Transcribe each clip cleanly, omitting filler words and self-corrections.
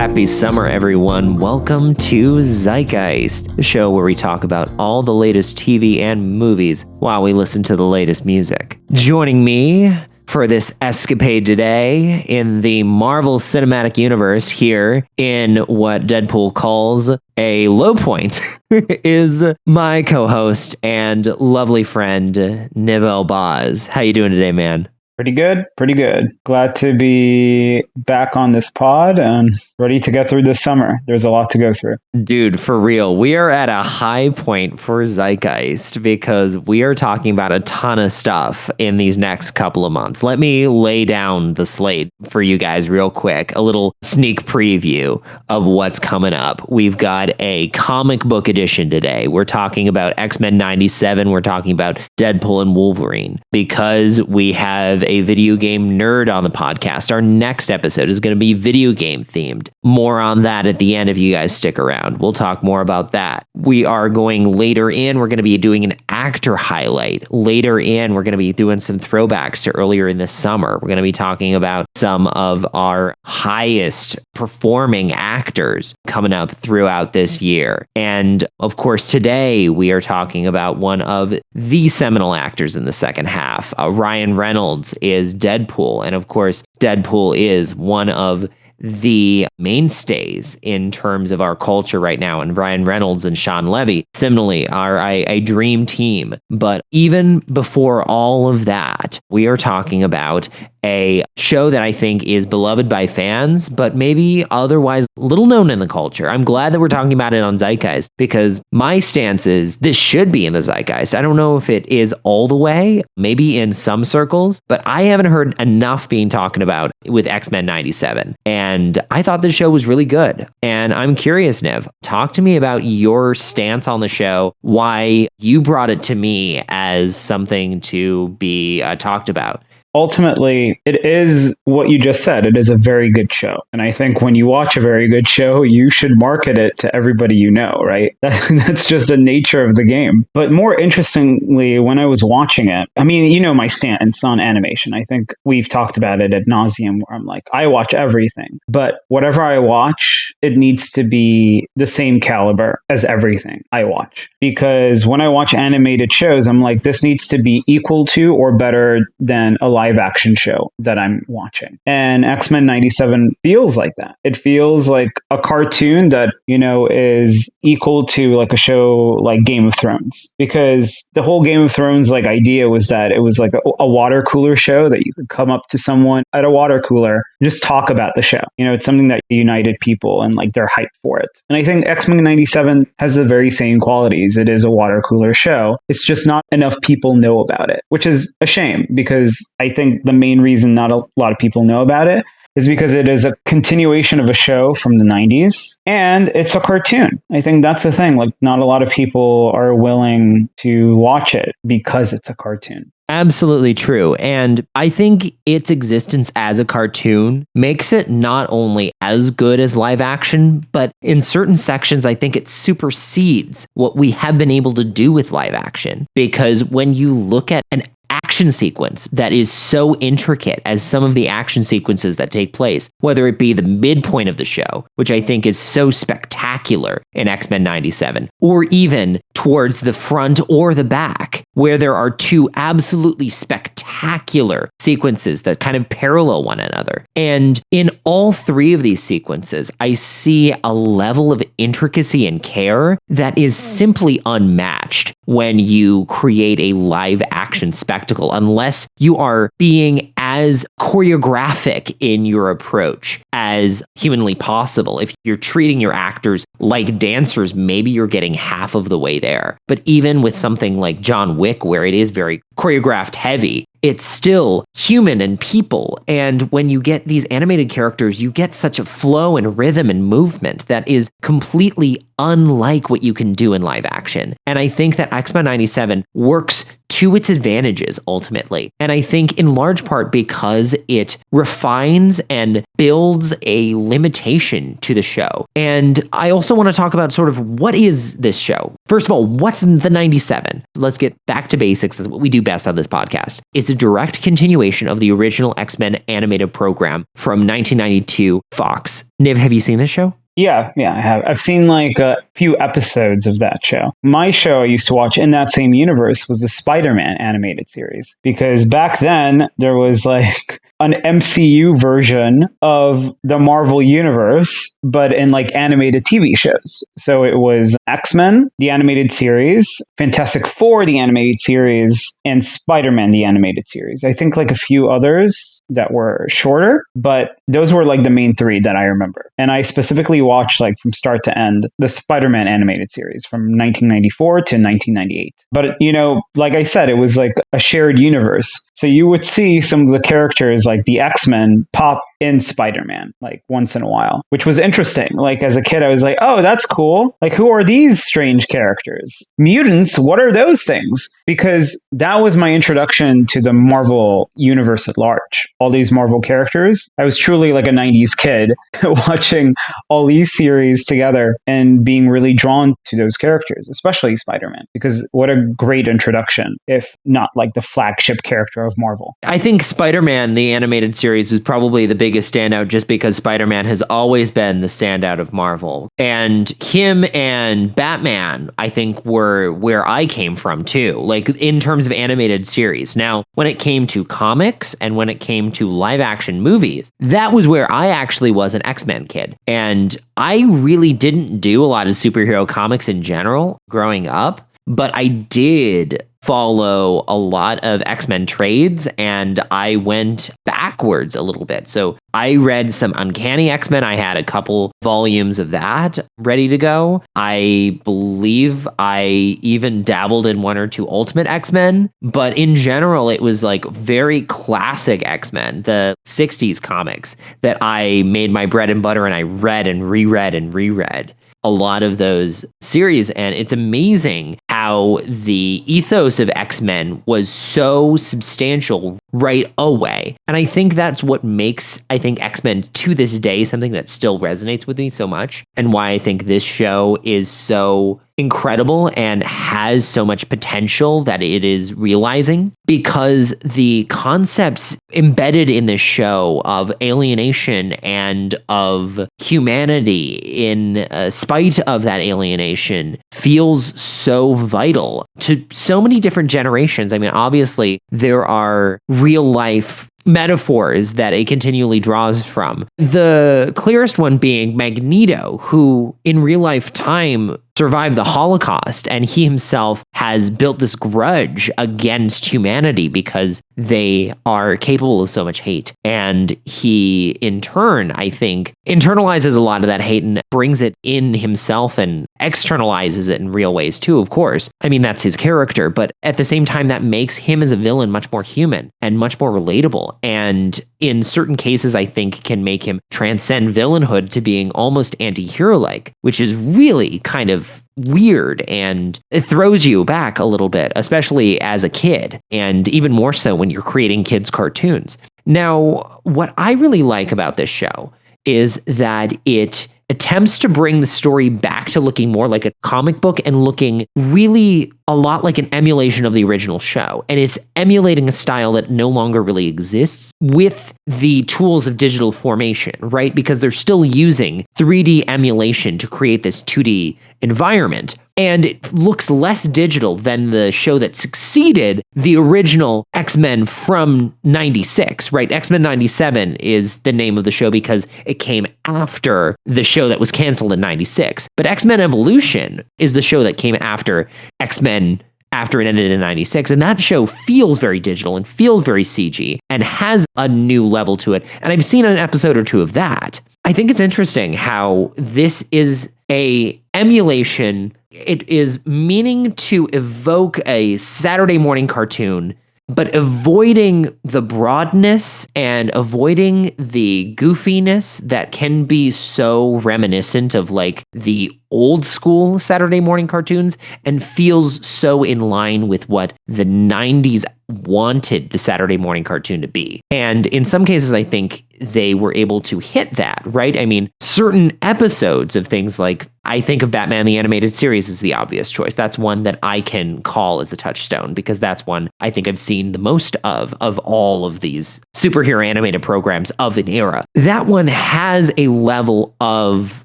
Happy summer, everyone. Welcome to Zeitgeist, the show where we talk about all the latest TV and movies while we listen to the latest music. Joining me for this escapade today in the Marvel Cinematic Universe here in what Deadpool calls a low point is my co-host and lovely friend, Nivel Boz. How you doing today, man? Pretty good. Glad to be back on this pod and ready to get through this summer. There's a lot to go through. Dude, for real, we are at a high point for Zeitgeist because we are talking about a ton of stuff in these next couple of months. Let me lay down the slate for you guys real quick. A little sneak preview of what's coming up. We've got a comic book edition today. We're talking about X-Men 97. We're talking about Deadpool and Wolverine. Because we have a video game nerd on the podcast, our next episode is going to be video game themed. More on that at the end if you guys stick around. We'll talk more about that. We are going later in. We're going to be doing an actor highlight. Later in, we're going to be doing some throwbacks to earlier in the summer. We're going to be talking about some of our highest performing actors coming up throughout this year. And of course, today we are talking about one of the seminal actors in the second half. Ryan Reynolds is Deadpool. And of course, Deadpool is one of the mainstays in terms of our culture right now. And Ryan Reynolds and Sean Levy, similarly, are a dream team. But even before all of that, we are talking about a show that I think is beloved by fans, but maybe otherwise little known in the culture. I'm glad that we're talking about it on Zeitgeist because my stance is this should be in the Zeitgeist. I don't know if it is all the way, maybe in some circles, but I haven't heard enough being talked about with X-Men 97. And I thought the show was really good. And I'm curious, Nev, talk to me about your stance on the show, why you brought it to me as something to be talked about. Ultimately, it is what you just said. It is a very good show. And I think when you watch a very good show, you should market it to everybody you know, right? That's just the nature of the game. But more interestingly, when I was watching it, I mean, you know my stance on animation. I think we've talked about it ad nauseum where I'm like, I watch everything. But whatever I watch, it needs to be the same caliber as everything I watch. Because when I watch animated shows, I'm like, this needs to be equal to or better than a live action show that I'm watching. And X-Men 97 feels like that. It feels like a cartoon that, you know, is equal to like a show like Game of Thrones. Because the whole Game of Thrones like idea was that it was like a water cooler show that you could come up to someone at a water cooler and just talk about the show. You know, it's something that united people and like they're hyped for it. And I think X-Men 97 has the very same qualities. It is a water cooler show. It's just not enough people know about it, which is a shame because I think the main reason not a lot of people know about it is because it is a continuation of a show from the 90s and it's a cartoon. I think that's the thing. Like, not a lot of people are willing to watch it because it's a cartoon. Absolutely true. And I think its existence as a cartoon makes it not only as good as live action, but in certain sections, I think it supersedes what we have been able to do with live action. Because when you look at an action sequence that is so intricate as some of the action sequences that take place, whether it be the midpoint of the show, which I think is so spectacular in X-Men 97, or even towards the front or the back, where there are two absolutely spectacular sequences that kind of parallel one another. And in all three of these sequences, I see a level of intricacy and care that is simply unmatched when you create a live action spectacle, unless you are being as choreographic in your approach as humanly possible. If you're treating your actors like dancers, maybe you're getting half of the way there. But even with something like John Wick, where it is very choreographed heavy, it's still human and people. And when you get these animated characters, you get such a flow and rhythm and movement that is completely unlike what you can do in live action. And I think that X-Men 97 works to its advantages ultimately. And I think in large part because it refines and builds a limitation to the show. And I also want to talk about sort of what is this show? First of all, what's the 97? Let's get back to basics. That's what we do best on this podcast. It's a direct continuation of the original X-Men animated program from 1992 Fox. Niv, have you seen this show? Yeah, I have. I've seen like a few episodes of that show. My show I used to watch in that same universe was the Spider-Man animated series, because back then there was like an MCU version of the Marvel universe, but in like animated TV shows. So it was X-Men, the animated series, Fantastic Four, the animated series, and Spider-Man, the animated series. I think like a few others that were shorter, but those were like the main three that I remember. And I specifically watched like from start to end the Spider-Man animated series from 1994 to 1998. But you know, like I said, it was like a shared universe. So you would see some of the characters like the X-Men pop in Spider-Man like once in a while, which was interesting. Like as a kid, I was like, oh, that's cool. Like who are these strange characters? Mutants, what are those things? Because that was my introduction to the Marvel universe at large. All these Marvel characters. I was truly like a 90s kid watching all these series together and being really drawn to those characters, especially Spider-Man, because what a great introduction, if not like the flagship character of Marvel. I think Spider-Man, the animated series, was probably the biggest standout just because Spider-Man has always been the standout of Marvel. And him and Batman, I think, were where I came from too, like in terms of animated series. Now, when it came to comics and when it came to live action movies, that was where I actually was an X-Men kid. And I really didn't do a lot of superhero comics in general growing up, but I did follow a lot of X-Men trades, and I went backwards a little bit. So I read some Uncanny X-Men. I had a couple volumes of that ready to go. I believe I even dabbled in one or two Ultimate X-Men, but in general, it was like very classic X-Men, the 60s comics that I made my bread and butter, and I read and reread a lot of those series. And it's amazing how the ethos of X-Men was so substantial right away. And I think that's what makes, I think, X-Men to this day something that still resonates with me so much, and why I think this show is so incredible and has so much potential that it is realizing, because the concepts embedded in this show of alienation and of humanity in spite of that alienation feels so vital to so many different generations. I mean, obviously, there are real life metaphors that it continually draws from. The clearest one being Magneto, who in real life time survived the Holocaust, and he himself has built this grudge against humanity because they are capable of so much hate. And he, in turn, I think, internalizes a lot of that hate and brings it in himself and externalizes it in real ways too, of course. I mean, that's his character, but at the same time, that makes him as a villain much more human and much more relatable. And in certain cases, I think can make him transcend villainhood to being almost anti-hero-like, which is really kind of weird, and it throws you back a little bit, especially as a kid, and even more so when you're creating kids' cartoons. Now, what I really like about this show is that it attempts to bring the story back to looking more like a comic book and looking really a lot like an emulation of the original show. And it's emulating a style that no longer really exists with the tools of digital formation, right? Because they're still using 3D emulation to create this 2D environment. And it looks less digital than the show that succeeded the original X-Men from 96, right? X-Men 97 is the name of the show because it came after the show that was canceled in 96. But X-Men Evolution is the show that came after X-Men after it ended in 96. And that show feels very digital and feels very CG and has a new level to it. And I've seen an episode or two of that. I think it's interesting how this is a emulation. It is meaning to evoke a Saturday morning cartoon but avoiding the broadness and avoiding the goofiness that can be so reminiscent of like the old school Saturday morning cartoons and feels so in line with what the 90s wanted the Saturday morning cartoon to be. And in some cases, I think they were able to hit that, right? I mean, certain episodes of things like, I think of Batman the Animated Series as the obvious choice. That's one that I can call as a touchstone because that's one I think I've seen the most of all of these superhero animated programs of an era. That one has a level of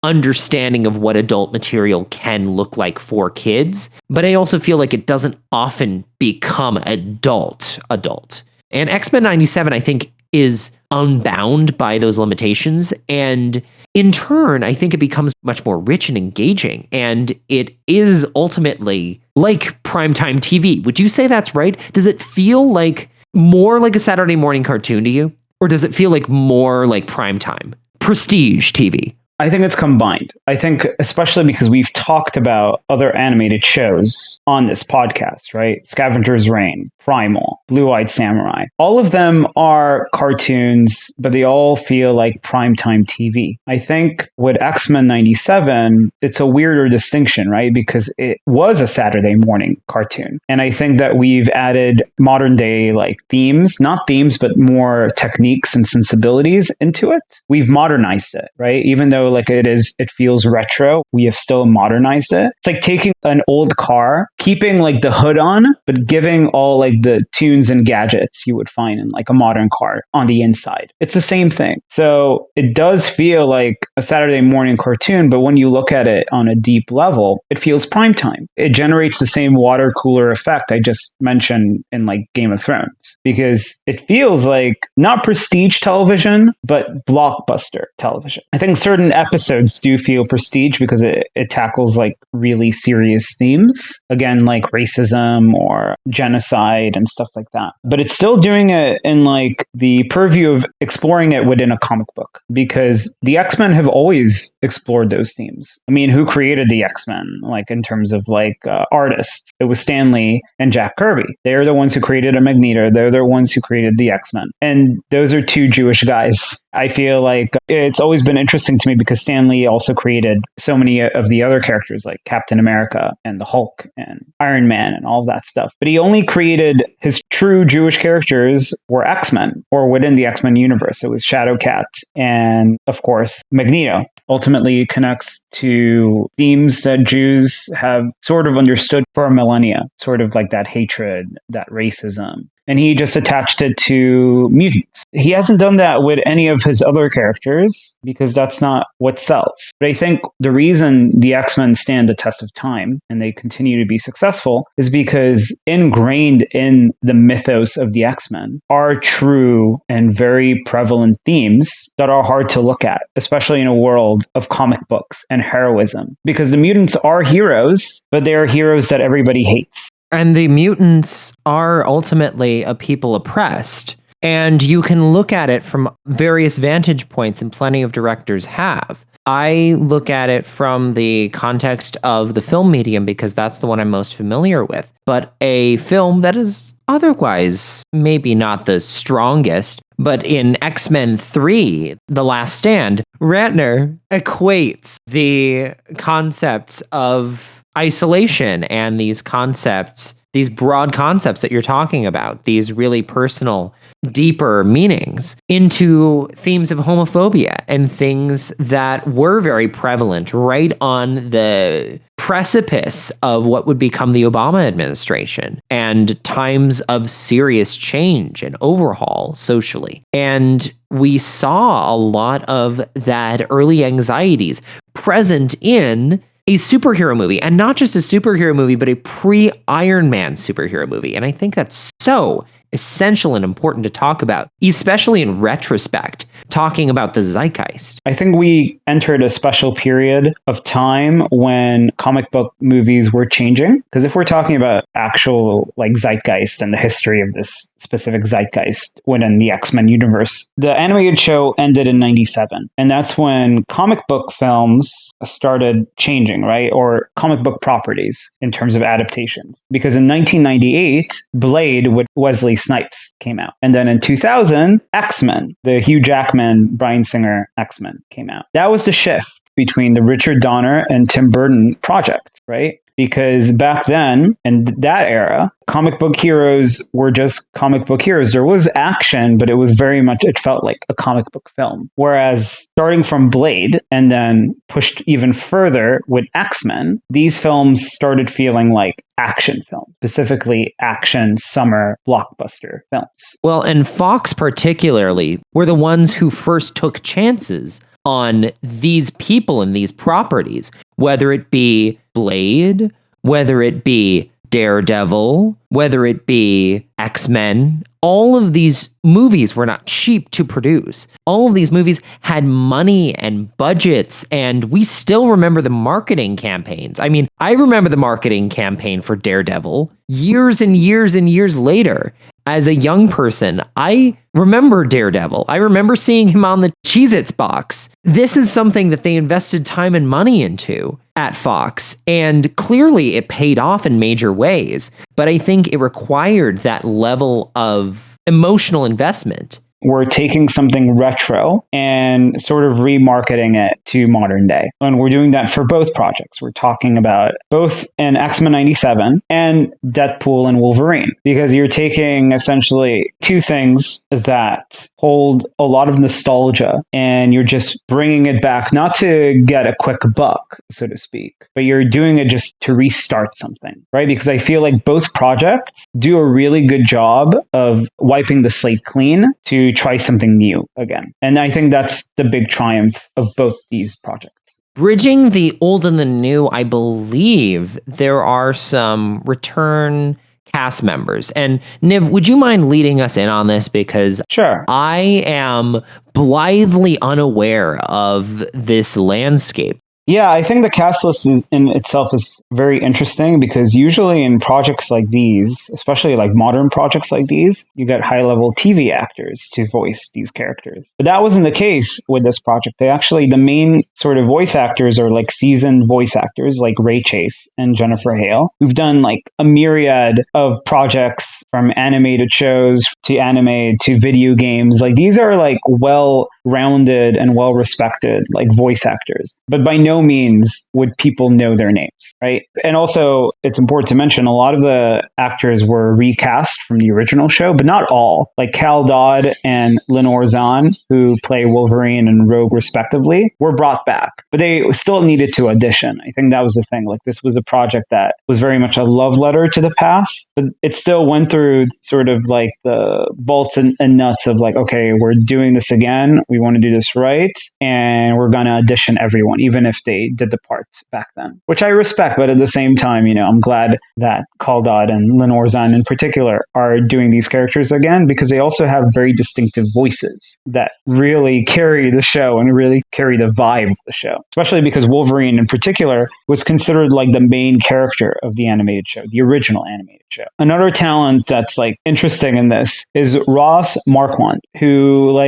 understanding of what adult material can look like for kids, but I also feel like it doesn't often become adult. And X-Men 97, I think, is unbound by those limitations. And in turn, I think it becomes much more rich and engaging. And it is ultimately like primetime TV. Would you say that's right? Does it feel like more like a Saturday morning cartoon to you? Or does it feel like more like primetime? Prestige TV? I think it's combined. I think, especially because we've talked about other animated shows on this podcast, right? Scavenger's Reign, Primal, Blue-Eyed Samurai. All of them are cartoons, but they all feel like primetime TV. I think with X-Men 97, it's a weirder distinction, right? Because it was a Saturday morning cartoon. And I think that we've added modern day like themes, not themes, but more techniques and sensibilities into it. We've modernized it, right? Even though like it feels retro, we have still modernized it. It's like taking an old car, keeping like the hood on, but giving all like the tunes and gadgets you would find in like a modern car on the inside. It's the same thing. So it does feel like a Saturday morning cartoon, but when you look at it on a deep level, it feels primetime. It generates the same water cooler effect I just mentioned in like Game of Thrones, because it feels like not prestige television, but blockbuster television. I think certain episodes do feel prestige because it tackles like really serious themes, again, like racism or genocide and stuff like that. But it's still doing it in like the purview of exploring it within a comic book, because the X-Men have always explored those themes. I mean, who created the X-Men? Like in terms of like artists, it was Stan Lee and Jack Kirby. They're the ones who created a Magneto. They're the ones who created the X-Men. And those are two Jewish guys. I feel like it's always been interesting to me because Stan Lee also created so many of the other characters like Captain America and the Hulk and Iron Man and all of that stuff. But he only created his true Jewish characters were X-Men or within the X-Men universe. It was Shadowcat and, of course, Magneto. Ultimately, it connects to themes that Jews have sort of understood for millennia, sort of like that hatred, that racism. And he just attached it to mutants. He hasn't done that with any of his other characters because that's not what sells. But I think the reason the X-Men stand the test of time and they continue to be successful is because ingrained in the mythos of the X-Men are true and very prevalent themes that are hard to look at, especially in a world of comic books and heroism. Because the mutants are heroes, but they are heroes that everybody hates. And the mutants are ultimately a people oppressed. And you can look at it from various vantage points, and plenty of directors have. I look at it from the context of the film medium because that's the one I'm most familiar with. But a film that is otherwise maybe not the strongest, but in X-Men 3, The Last Stand, Ratner equates the concepts of isolation and these concepts, these broad concepts that you're talking about, these really personal, deeper meanings into themes of homophobia and things that were very prevalent right on the precipice of what would become the Obama administration and times of serious change and overhaul socially. And we saw a lot of that early anxieties present in a superhero movie, and not just a superhero movie, but a pre-Iron Man superhero movie. And I think that's so essential and important to talk about, especially in retrospect, talking about the zeitgeist. I think we entered a special period of time when comic book movies were changing. Because if we're talking about actual like zeitgeist and the history of this specific zeitgeist within the X-Men universe, the animated show ended in 97. And that's when comic book films started changing, right? Or comic book properties in terms of adaptations. Because in 1998, Blade with Wesley Snipes came out. And then in 2000, X-Men, the Hugh Jackman, Bryan Singer X-Men came out. That was the shift between the Richard Donner and Tim Burton projects, right? Because back then, in that era, comic book heroes were just comic book heroes. There was action, but it was very much, it felt like a comic book film. Whereas starting from Blade and then pushed even further with X-Men, these films started feeling like action films, specifically action summer blockbuster films. Well, and Fox particularly were the ones who first took chances on these people and these properties, whether it be Blade, whether it be Daredevil, whether it be X-Men. All of these movies were not cheap to produce. All of these movies had money and budgets, and we still remember the marketing campaigns. I mean, I remember the marketing campaign for Daredevil years and years and years later. As a young person, I remember Daredevil. I remember seeing him on the Cheez-Its box. This is something that they invested time and money into at Fox, and clearly it paid off in major ways. But I think it required that level of emotional investment. We're taking something retro and sort of remarketing it to modern day. And we're doing that for both projects. We're talking about both in X-Men 97 and Deadpool and Wolverine, because you're taking essentially two things that hold a lot of nostalgia and you're just bringing it back, not to get a quick buck, so to speak, but you're doing it just to restart something, right? Because I feel like both projects do a really good job of wiping the slate clean to try something new again. And I think that's the big triumph of both these projects. Bridging the old and the new, I believe there are some return cast members. And Niv, would you mind leading us in on this? Because sure, I am blithely unaware of this landscape. Yeah, I think the cast list in itself is very interesting, because usually in projects like these, especially like modern projects like these, you get high-level TV actors to voice these characters. But that wasn't the case with this project. The main sort of voice actors are like seasoned voice actors like Ray Chase and Jennifer Hale, who've done like a myriad of projects from animated shows to anime to video games. Like these are like well-rounded and well-respected like voice actors. But by no means would people know their names, right? And also, it's important to mention a lot of the actors were recast from the original show, but not all. Like Cal Dodd and Lenore Zahn, who play Wolverine and Rogue respectively, were brought back, but they still needed to audition. I think that was the thing. Like this was a project that was very much a love letter to the past, but it still went through sort of like the bolts and nuts of like, okay, we're doing this again. We want to do this right. And we're going to audition everyone, even if they did the part back then, which I respect. But at the same time, I'm glad that Cal Dodd and Lenore Zahn in particular are doing these characters again, because they also have very distinctive voices that really carry the show and really carry the vibe of the show, especially because Wolverine in particular was considered like the main character of the animated show, the original animated show. Another talent that's like interesting in this is Ross Marquand, who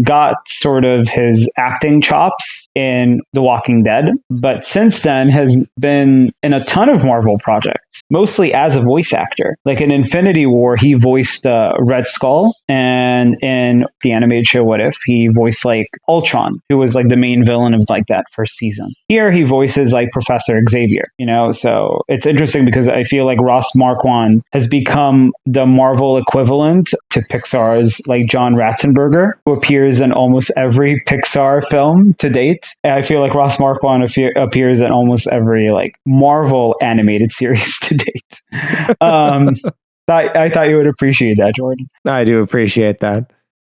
got sort of his acting chops in The Walking Dead, but since then has been in a ton of Marvel projects, mostly as a voice actor. Like in Infinity War, he voiced Red Skull, and in the animated show What If, he voiced like Ultron, who was like the main villain of like that first season. Here he voices like Professor Xavier, so it's interesting because I feel like Ross Marquand has become the Marvel equivalent to Pixar's like John Ratzenberger, who appears in almost every Pixar film to date. And I feel like Ross Marquand appears in almost every like Marvel animated series to date. I thought you would appreciate that, Jordan. I do appreciate that.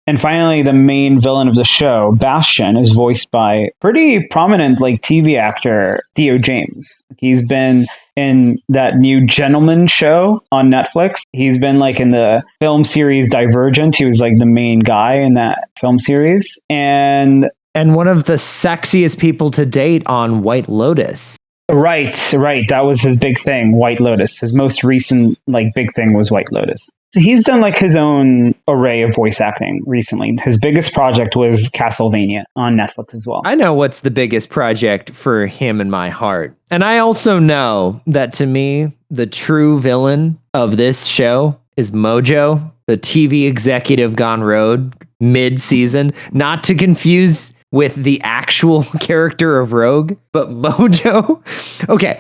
And finally, the main villain of the show, Bastion, is voiced by pretty prominent like TV actor Theo James. He's been in that new Gentleman show on Netflix. He's been like in the film series Divergent. He was like the main guy in that film series. And one of the sexiest people to date on White Lotus. Right. That was his big thing, White Lotus. His most recent like big thing was White Lotus. He's done like his own array of voice acting recently. His biggest project was Castlevania on Netflix as well. I know what's the biggest project for him in my heart. And I also know that to me, the true villain of this show is Mojo the TV executive gone rogue mid-season, not to confuse with the actual character of Rogue, but Mojo. Okay,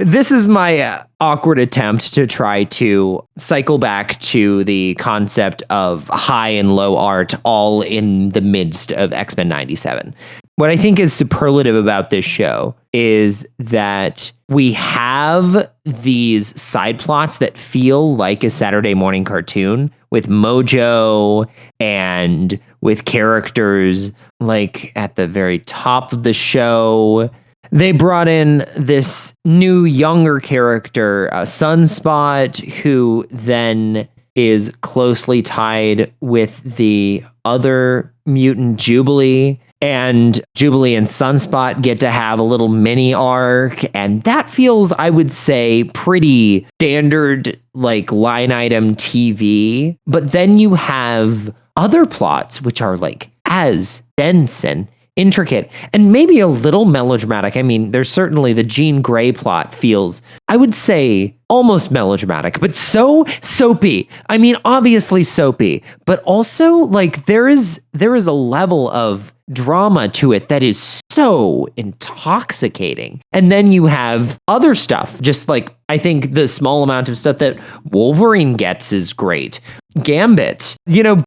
this is my awkward attempt to try to cycle back to the concept of high and low art all in the midst of X-Men 97. What I think is superlative about this show is that we have these side plots that feel like a Saturday morning cartoon with Mojo and with characters like at the very top of the show. They brought in this new younger character, Sunspot, who then is closely tied with the other mutant Jubilee. And Jubilee and Sunspot get to have a little mini arc. And that feels, I would say, pretty standard, like line item TV. But then you have other plots, which are like as dense and intricate and maybe a little melodramatic. I mean, there's certainly the Jean Grey plot feels, I would say, almost melodramatic, but so soapy. I mean, obviously soapy, but also like there is a level of drama to it that is so intoxicating. And then you have other stuff, just like I think the small amount of stuff that Wolverine gets is great. Gambit,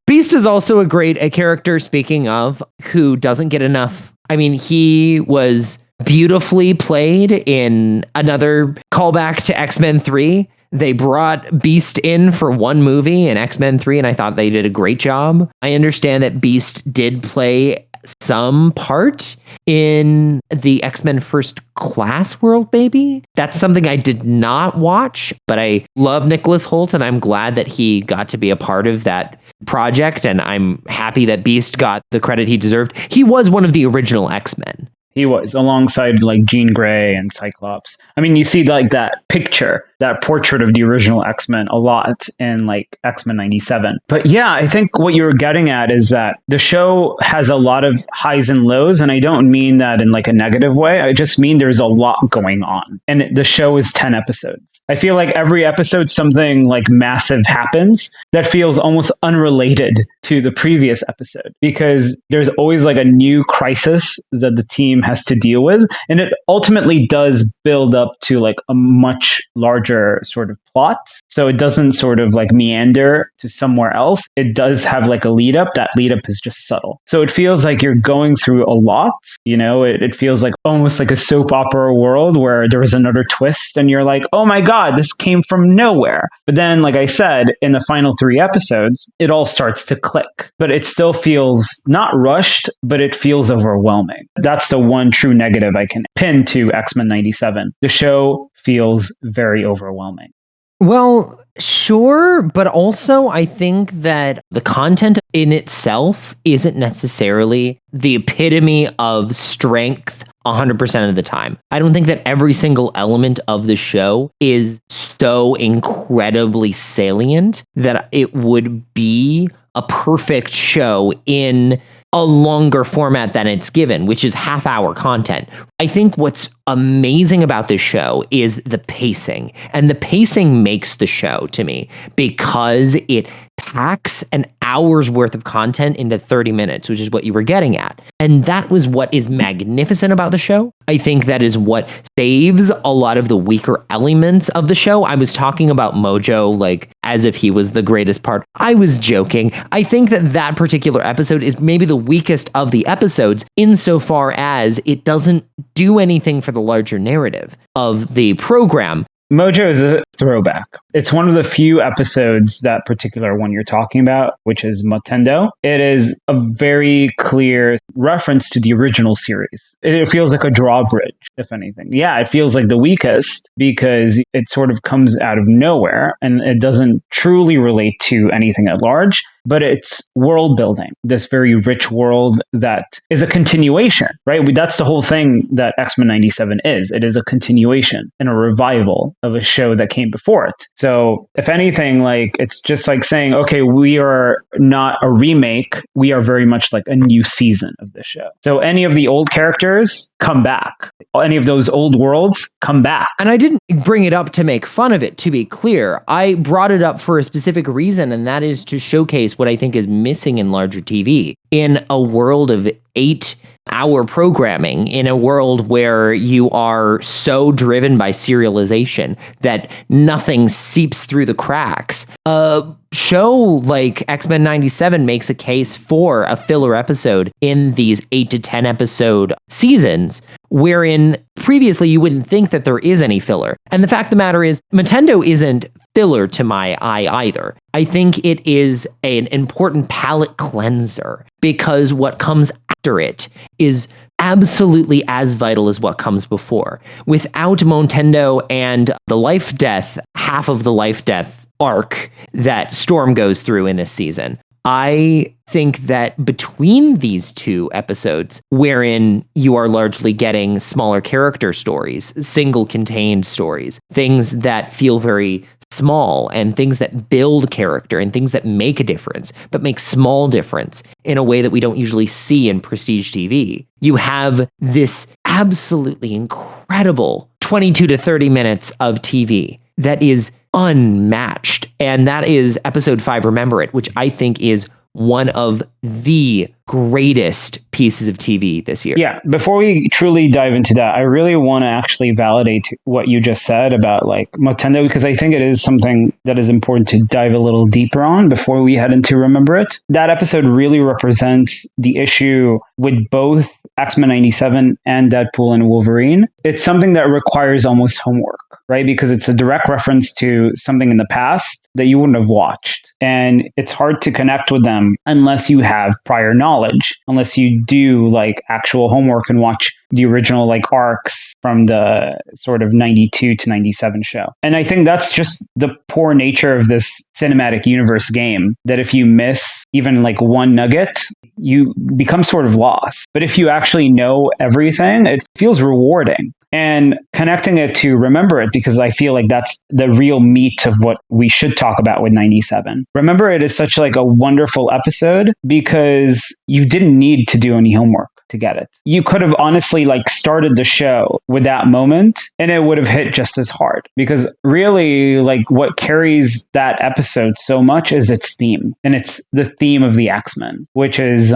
Beast is also a character, speaking of, who doesn't get enough. I mean, he was beautifully played in another callback to X-Men 3. They brought Beast in for one movie in X-Men 3, and I thought they did a great job. I understand that Beast did play some part in the X-Men First Class world, maybe. That's something I did not watch, but I love Nicholas Hoult, and I'm glad that he got to be a part of that project, and I'm happy that Beast got the credit he deserved. He was one of the original X-Men. He was, alongside like Jean Grey and Cyclops. I mean, you see like that picture, that portrait of the original X-Men a lot in like X-Men 97. But yeah, I think what you're getting at is that the show has a lot of highs and lows, and I don't mean that in like a negative way. I just mean there's a lot going on. And the show is 10 episodes. I feel like every episode something like massive happens that feels almost unrelated to the previous episode, because there's always like a new crisis that the team has to deal with, and it ultimately does build up to like a much larger sort of plot. So it doesn't sort of like meander to somewhere else. It does have like a lead up. That lead up is just subtle. So it feels like you're going through a lot, it feels like almost like a soap opera world where there is another twist and you're like, oh my God, this came from nowhere. But then, like I said, in the final 3 episodes, it all starts to click, but it still feels not rushed, but it feels overwhelming. That's the one true negative I can pin to X-Men 97. The show feels very overwhelming. Well, sure, but also I think that the content in itself isn't necessarily the epitome of strength 100% of the time. I don't think that every single element of the show is so incredibly salient that it would be a perfect show in a longer format than it's given, which is half-hour content. I think what's amazing about this show is the pacing. And the pacing makes the show to me because it packs an hour's worth of content into 30 minutes, which is what you were getting at. And that was what is magnificent about the show. I think that is what saves a lot of the weaker elements of the show. I was talking about Mojo like as if he was the greatest part. I was joking. I think that particular episode is maybe the weakest of the episodes insofar as it doesn't do anything for the larger narrative of the program. Mojo is a throwback. It's one of the few episodes, that particular one you're talking about, which is Motendo. It is a very clear reference to the original series. It feels like a drawbridge, if anything. Yeah, it feels like the weakest because it sort of comes out of nowhere and it doesn't truly relate to anything at large. but it's world building, this very rich world that is a continuation, right? That's the whole thing that X-Men 97 is. It is a continuation and a revival of a show that came before it. So if anything, like, it's just like saying, okay, we are not a remake. We are very much like a new season of the show. So any of the old characters come back. Any of those old worlds come back. And I didn't bring it up to make fun of it, to be clear. I brought it up for a specific reason, and that is to showcase what I think is missing in larger TV. In a world of 8-hour programming, in a world where you are so driven by serialization that nothing seeps through the cracks, a show like X-Men 97 makes a case for a filler episode in these 8 to 10 episode seasons, wherein previously you wouldn't think that there is any filler. And the fact of the matter is, Magneto isn't filler to my eye either. I think it is an important palate cleanser, because what comes after it is absolutely as vital as what comes before. Without Magneto and the life-death, half of the life-death arc that Storm goes through in this season, I think that between these two episodes, wherein you are largely getting smaller character stories, single contained stories, things that feel very small and things that build character and things that make a difference, but make small difference in a way that we don't usually see in prestige TV, you have this absolutely incredible 22 to 30 minutes of TV that is unmatched. And that is episode 5, Remember It, which I think is one of the greatest pieces of TV this year. Yeah, before we truly dive into that, I really want to actually validate what you just said about like Magneto, because I think it is something that is important to dive a little deeper on before we head into Remember It. That episode really represents the issue with both X-Men 97 and Deadpool and Wolverine. It's something that requires almost homework, right? Because it's a direct reference to something in the past that you wouldn't have watched. And it's hard to connect with them unless you have prior knowledge, unless you do like actual homework and watch the original like arcs from the sort of 92 to 97 show. And I think that's just the poor nature of this cinematic universe game, that if you miss even like one nugget, you become sort of lost. But if you actually know everything, it feels rewarding. And connecting it to Remember It, because I feel like that's the real meat of what we should talk about with 97. Remember It is such like a wonderful episode because you didn't need to do any homework to get it. You could have honestly like started the show with that moment and it would have hit just as hard, because really like what carries that episode so much is its theme. And it's the theme of the X-Men, which is,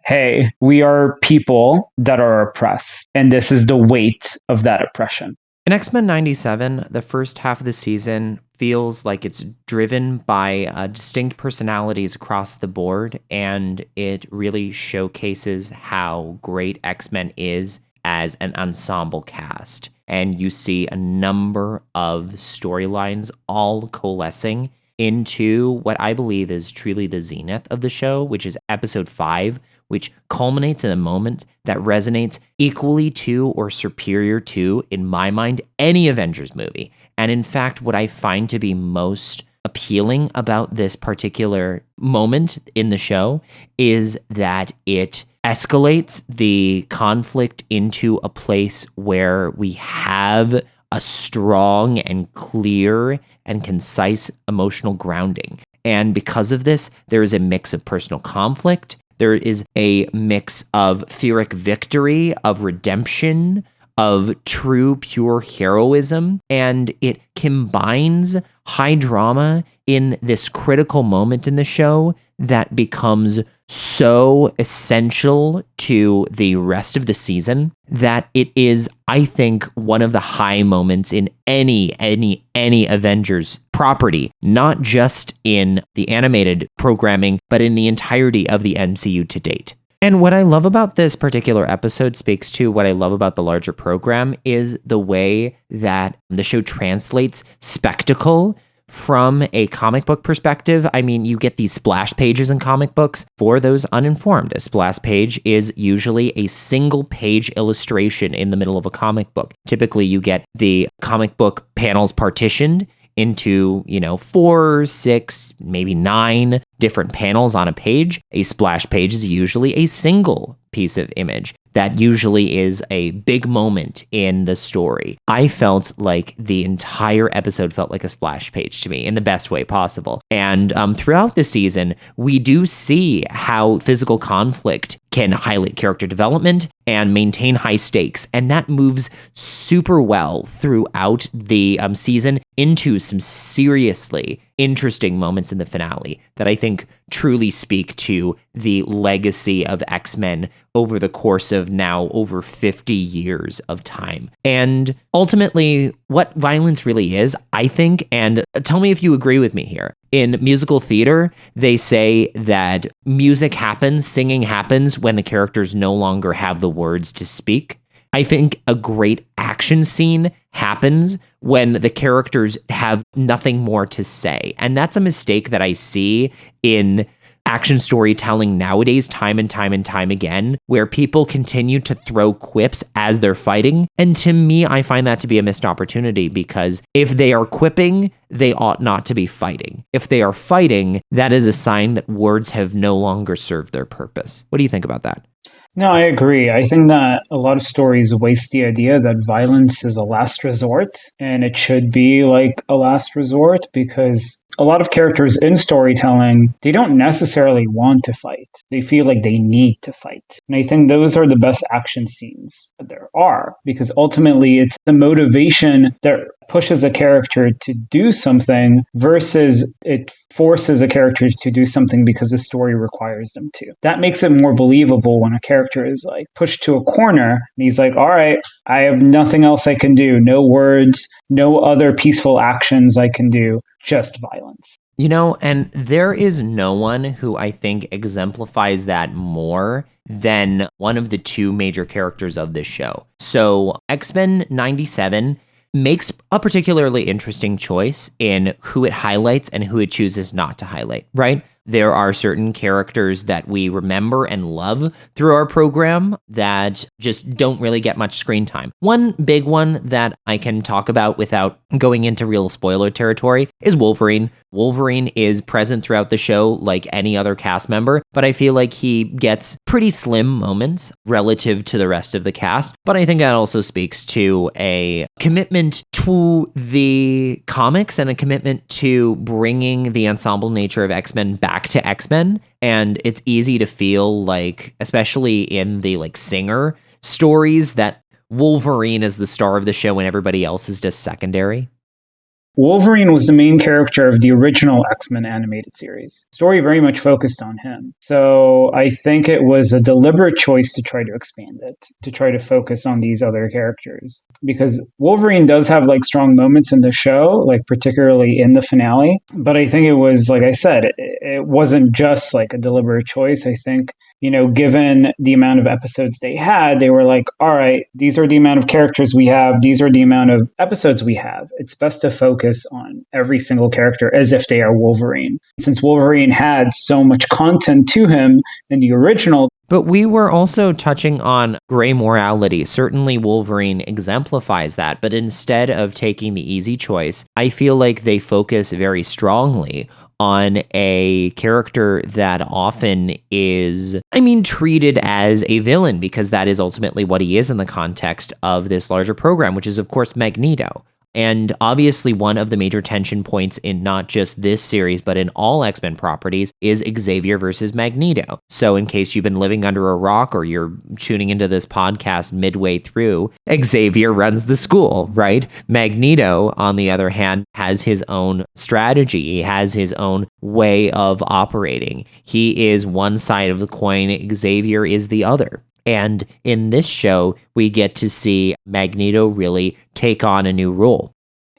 hey, we are people that are oppressed. And this is the weight of that oppression. In X-Men 97, the first half of the season feels like it's driven by distinct personalities across the board, and it really showcases how great X-Men is as an ensemble cast. And you see a number of storylines all coalescing into what I believe is truly the zenith of the show, which is episode 5, which culminates in a moment that resonates equally to or superior to, in my mind, any Avengers movie. And in fact, what I find to be most appealing about this particular moment in the show is that it escalates the conflict into a place where we have a strong and clear and concise emotional grounding. And because of this, there is a mix of personal conflict. There is a mix of Pyrrhic victory, of redemption, of true, pure heroism, and it combines high drama in this critical moment in the show that becomes so essential to the rest of the season that it is, I think, one of the high moments in any Avengers property, not just in the animated programming, but in the entirety of the MCU to date. And what I love about this particular episode speaks to what I love about the larger program is the way that the show translates spectacle from a comic book perspective. I mean, you get these splash pages in comic books. For those uninformed, a splash page is usually a single page illustration in the middle of a comic book. Typically, you get the comic book panels partitioned into, 4, 6, maybe 9 different panels on a page. A splash page is usually a single piece of image. That usually is a big moment in the story. I felt like the entire episode felt like a splash page to me in the best way possible. And throughout the season, we do see how physical conflict can highlight character development and maintain high stakes. And that moves super well throughout the season into some seriously interesting moments in the finale that I think truly speak to the legacy of X-Men over the course of now over 50 years of time. And ultimately, what violence really is, I think, and tell me if you agree with me here. In musical theater, they say that music happens, singing happens when the characters no longer have the words to speak. I think a great action scene happens when the characters have nothing more to say. And that's a mistake that I see in action storytelling nowadays, time and time and time again, where people continue to throw quips as they're fighting. And to me, I find that to be a missed opportunity, because if they are quipping, they ought not to be fighting. If they are fighting, that is a sign that words have no longer served their purpose. What do you think about that? No, I agree. I think that a lot of stories waste the idea that violence is a last resort, and it should be like a last resort, because a lot of characters in storytelling, they don't necessarily want to fight. They feel like they need to fight. And I think those are the best action scenes that there are, because ultimately it's the motivation that pushes a character to do something versus it forces a character to do something because the story requires them to. That makes it more believable when a character is like pushed to a corner and he's like, all right, I have nothing else I can do. No words, no other peaceful actions I can do, just violence. You know, and there is no one who I think exemplifies that more than one of the two major characters of this show. So X-Men 97 makes a particularly interesting choice in who it highlights and who it chooses not to highlight, right? There are certain characters that we remember and love through our program that just don't really get much screen time. One big one that I can talk about without going into real spoiler territory is Wolverine. Wolverine is present throughout the show like any other cast member, but I feel like he gets pretty slim moments relative to the rest of the cast. But I think that also speaks to a commitment to the comics and a commitment to bringing the ensemble nature of X-Men back to X-Men. And it's easy to feel like, especially in the like singer stories, that Wolverine is the star of the show and everybody else is just secondary. Wolverine was the main character of the original X-Men animated series. Story very much focused on him. So I think it was a deliberate choice to try to expand it, to try to focus on these other characters. Because Wolverine does have like strong moments in the show, like particularly in the finale. But I think it was, like I said, it wasn't just like a deliberate choice. I think, you know, given the amount of episodes they had, they were like, all right, these are the amount of characters we have. These are the amount of episodes we have. It's best to focus on every single character as if they are Wolverine. Since Wolverine had so much content to him in the original. But we were also touching on gray morality. Certainly Wolverine exemplifies that, but instead of taking the easy choice, I feel like they focus very strongly on a character that often is, treated as a villain, because that is ultimately what he is in the context of this larger program, which is, of course, Magneto. And obviously, one of the major tension points in not just this series, but in all X-Men properties is Xavier versus Magneto. So in case you've been living under a rock or you're tuning into this podcast midway through, Xavier runs the school, right? Magneto, on the other hand, has his own strategy. He has his own way of operating. He is one side of the coin. Xavier is the other. And in this show, we get to see Magneto really take on a new role.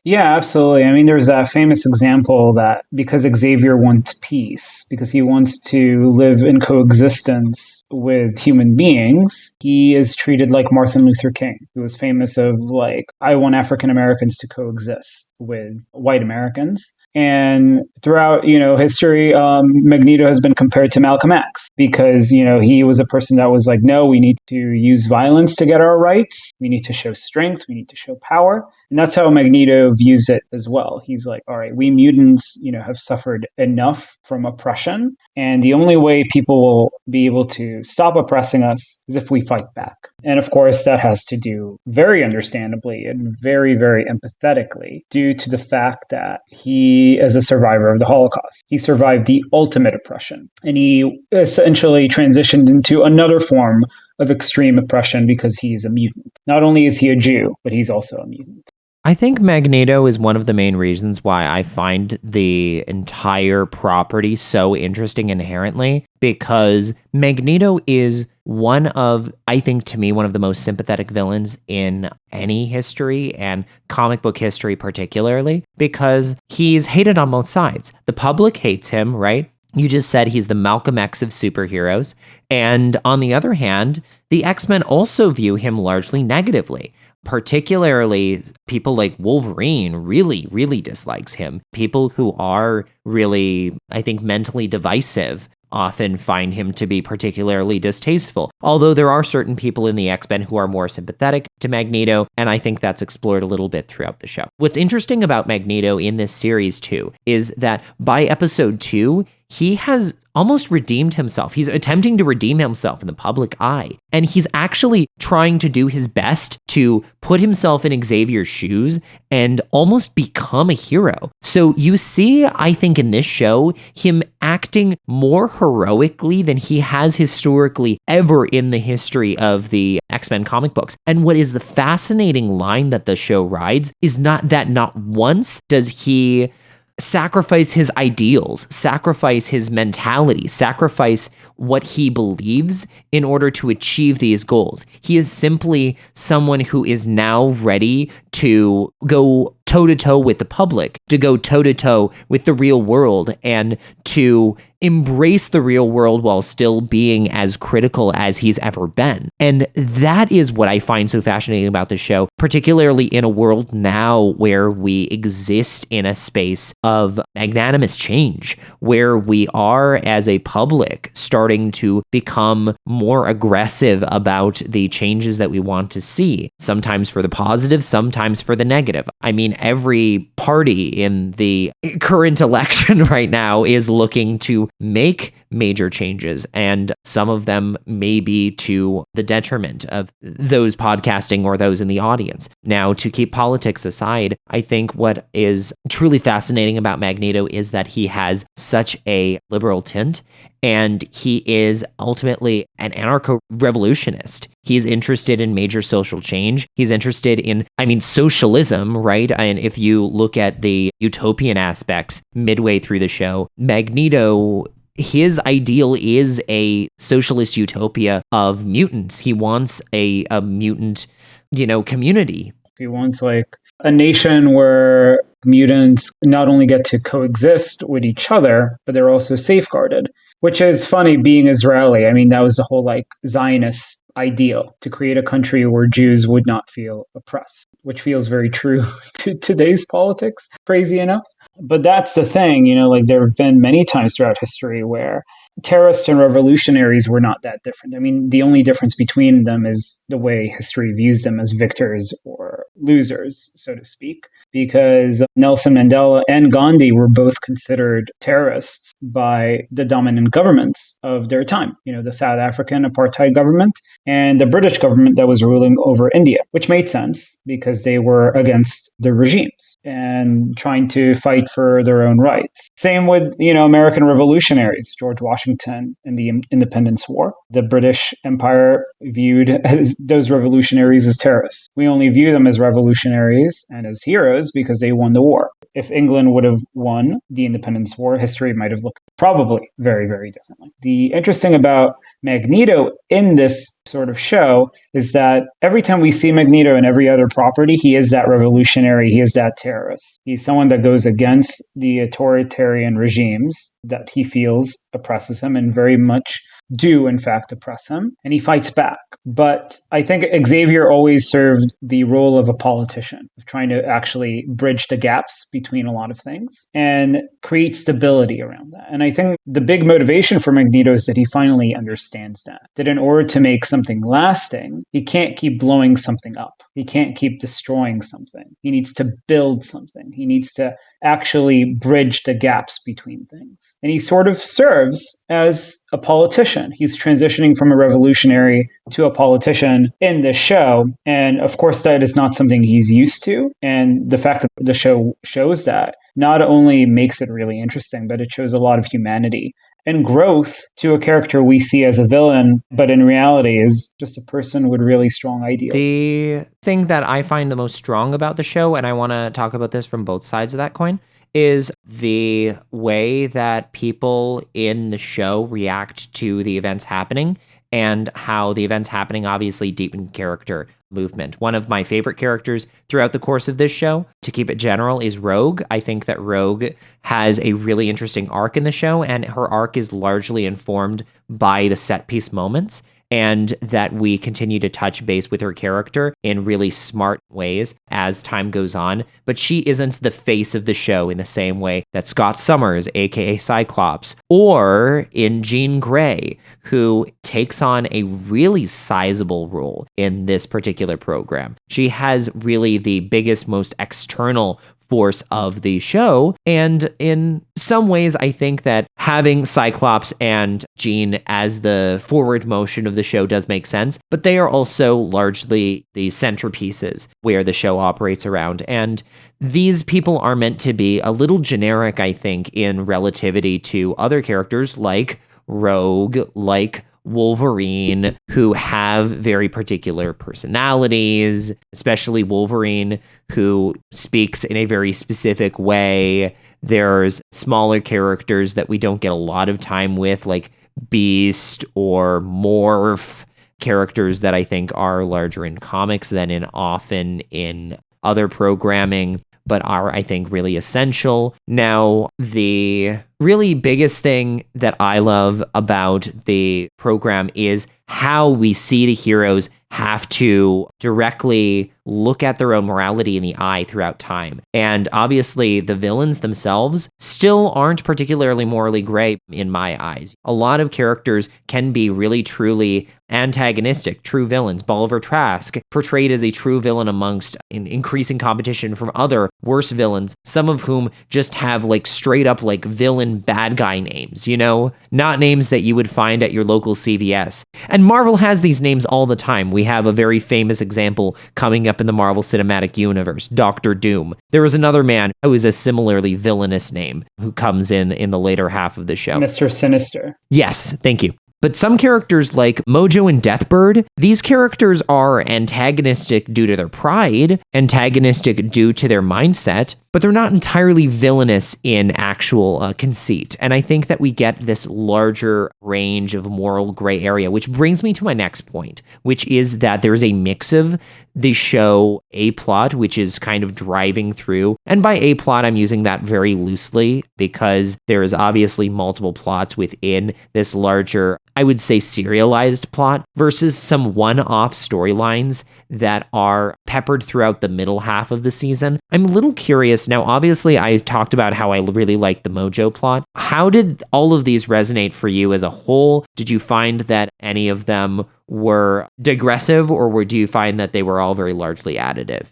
Yeah, absolutely. I mean, there's that famous example that because Xavier wants peace, because he wants to live in coexistence with human beings, he is treated like Martin Luther King, who was famous of like, I want African Americans to coexist with white Americans. And throughout, history, Magneto has been compared to Malcolm X because, he was a person that was like, no, we need to use violence to get our rights. We need to show strength. We need to show power. And that's how Magneto views it as well. He's like, all right, we mutants, have suffered enough from oppression. And the only way people will be able to stop oppressing us is if we fight back. And of course, that has to do very understandably and very, very empathetically due to the fact that he is a survivor of the Holocaust. He survived the ultimate oppression, and he essentially transitioned into another form of extreme oppression because he is a mutant. Not only is he a Jew, but he's also a mutant. I think Magneto is one of the main reasons why I find the entire property so interesting inherently, because Magneto is one of, I think to me, one of the most sympathetic villains in any history and comic book history particularly, because he's hated on both sides. The public hates him, right? You just said he's the Malcolm X of superheroes. And on the other hand, the X-Men also view him largely negatively. Particularly, people like Wolverine really, really dislikes him. People who are really, I think, mentally divisive often find him to be particularly distasteful. Although there are certain people in the X-Men who are more sympathetic to Magneto, and I think that's explored a little bit throughout the show. What's interesting about Magneto in this series, too, is that by episode 2, he has almost redeemed himself. He's attempting to redeem himself in the public eye. And he's actually trying to do his best to put himself in Xavier's shoes and almost become a hero. So you see, I think in this show, him acting more heroically than he has historically ever in the history of the X-Men comic books. And what is the fascinating line that the show rides is not once does he sacrifice his ideals, sacrifice his mentality, sacrifice what he believes in order to achieve these goals. He is simply someone who is now ready to go toe-to-toe with the public, to go toe-to-toe with the real world, and to embrace the real world while still being as critical as he's ever been. And that is what I find so fascinating about the show, particularly in a world now where we exist in a space of magnanimous change, where we are, as a public, starting to become more aggressive about the changes that we want to see, sometimes for the positive, sometimes for the negative. I mean, every party in the current election right now is looking to make major changes, and some of them may be to the detriment of those podcasting or those in the audience. Now, to keep politics aside, I think what is truly fascinating about Magneto is that he has such a liberal tint, and he is ultimately an anarcho-revolutionist. He's interested in major social change. He's interested in, socialism, right? And if you look at the utopian aspects midway through the show, Magneto, his ideal is a socialist utopia of mutants. He wants a mutant, community. He wants like a nation where mutants not only get to coexist with each other, but they're also safeguarded, which is funny being Israeli. I mean, that was the whole like Zionist ideal, to create a country where Jews would not feel oppressed, which feels very true to today's politics, crazy enough. But that's the thing, like there have been many times throughout history where terrorists and revolutionaries were not that different. I mean, the only difference between them is the way history views them as victors or losers, so to speak, because Nelson Mandela and Gandhi were both considered terrorists by the dominant governments of their time, the South African apartheid government and the British government that was ruling over India, which made sense because they were against the regimes and trying to fight for their own rights. Same with, American revolutionaries, George Washington and the Independence War. The British Empire viewed as those revolutionaries as terrorists. We only view them as revolutionaries and as heroes because they won the war. If England would have won the Independence War, history might have looked Probably very, very differently. The interesting about Magneto in this sort of show is that every time we see Magneto in every other property, he is that revolutionary, he is that terrorist. He's someone that goes against the authoritarian regimes that he feels oppresses him and very much do in fact oppress him, and he fights back. But I think Xavier always served the role of a politician, of trying to actually bridge the gaps between a lot of things and create stability around that. And I think the big motivation for Magneto is that he finally understands that in order to make something lasting, he can't keep blowing something up. He can't keep destroying something. He needs to build something. He needs to actually bridge the gaps between things. And he sort of serves as a politician. He's transitioning from a revolutionary to a politician in this show. And of course, that is not something he's used to. And the fact that the show shows that not only makes it really interesting, but it shows a lot of humanity and growth to a character we see as a villain, but in reality is just a person with really strong ideals. The thing that I find the most strong about the show, and I want to talk about this from both sides of that coin, is the way that people in the show react to the events happening and how the events happening obviously deepen character movement. One of my favorite characters throughout the course of this show, to keep it general, is Rogue. I think that Rogue has a really interesting arc in the show, and her arc is largely informed by the set piece moments, and that we continue to touch base with her character in really smart ways as time goes on. But she isn't the face of the show in the same way that Scott Summers, aka Cyclops, or in Jean Grey, who takes on a really sizable role in this particular program. She has really the biggest, most external force of the show. And in some ways, I think that having Cyclops and Jean as the forward motion of the show does make sense, but they are also largely the centerpieces where the show operates around. And these people are meant to be a little generic, I think, in relativity to other characters like Rogue, like Wolverine, who have very particular personalities, especially Wolverine, who speaks in a very specific way. There's smaller characters that we don't get a lot of time with, like Beast or Morph, characters that I think are larger in comics than often in other programming, but are, I think, really essential. Now, the really biggest thing that I love about the program is how we see the heroes have to directly look at their own morality in the eye throughout time. And obviously, the villains themselves still aren't particularly morally gray in my eyes. A lot of characters can be really, truly antagonistic, true villains. Bolivar Trask, portrayed as a true villain amongst an increasing competition from other worse villains, some of whom just have like straight up like villain bad guy names, you know, not names that you would find at your local CVS. And Marvel has these names all the time. We have a very famous example coming up in the Marvel Cinematic Universe, Doctor Doom. There was another man who is a similarly villainous name who comes in the later half of the show. Mr. Sinister. Yes, thank you. But some characters like Mojo and Deathbird, these characters are antagonistic due to their pride, antagonistic due to their mindset, but they're not entirely villainous in actual conceit. And I think that we get this larger range of moral gray area, which brings me to my next point, which is that there's a mix of the show A plot, which is kind of driving through. And by A plot, I'm using that very loosely because there is obviously multiple plots within this larger, I would say, serialized plot versus some one-off storylines that are peppered throughout the middle half of the season. I'm a little curious. Now, obviously, I talked about how I really like the Mojo plot. How did all of these resonate for you as a whole? Did you find that any of them were digressive, or do you find that they were all very largely additive?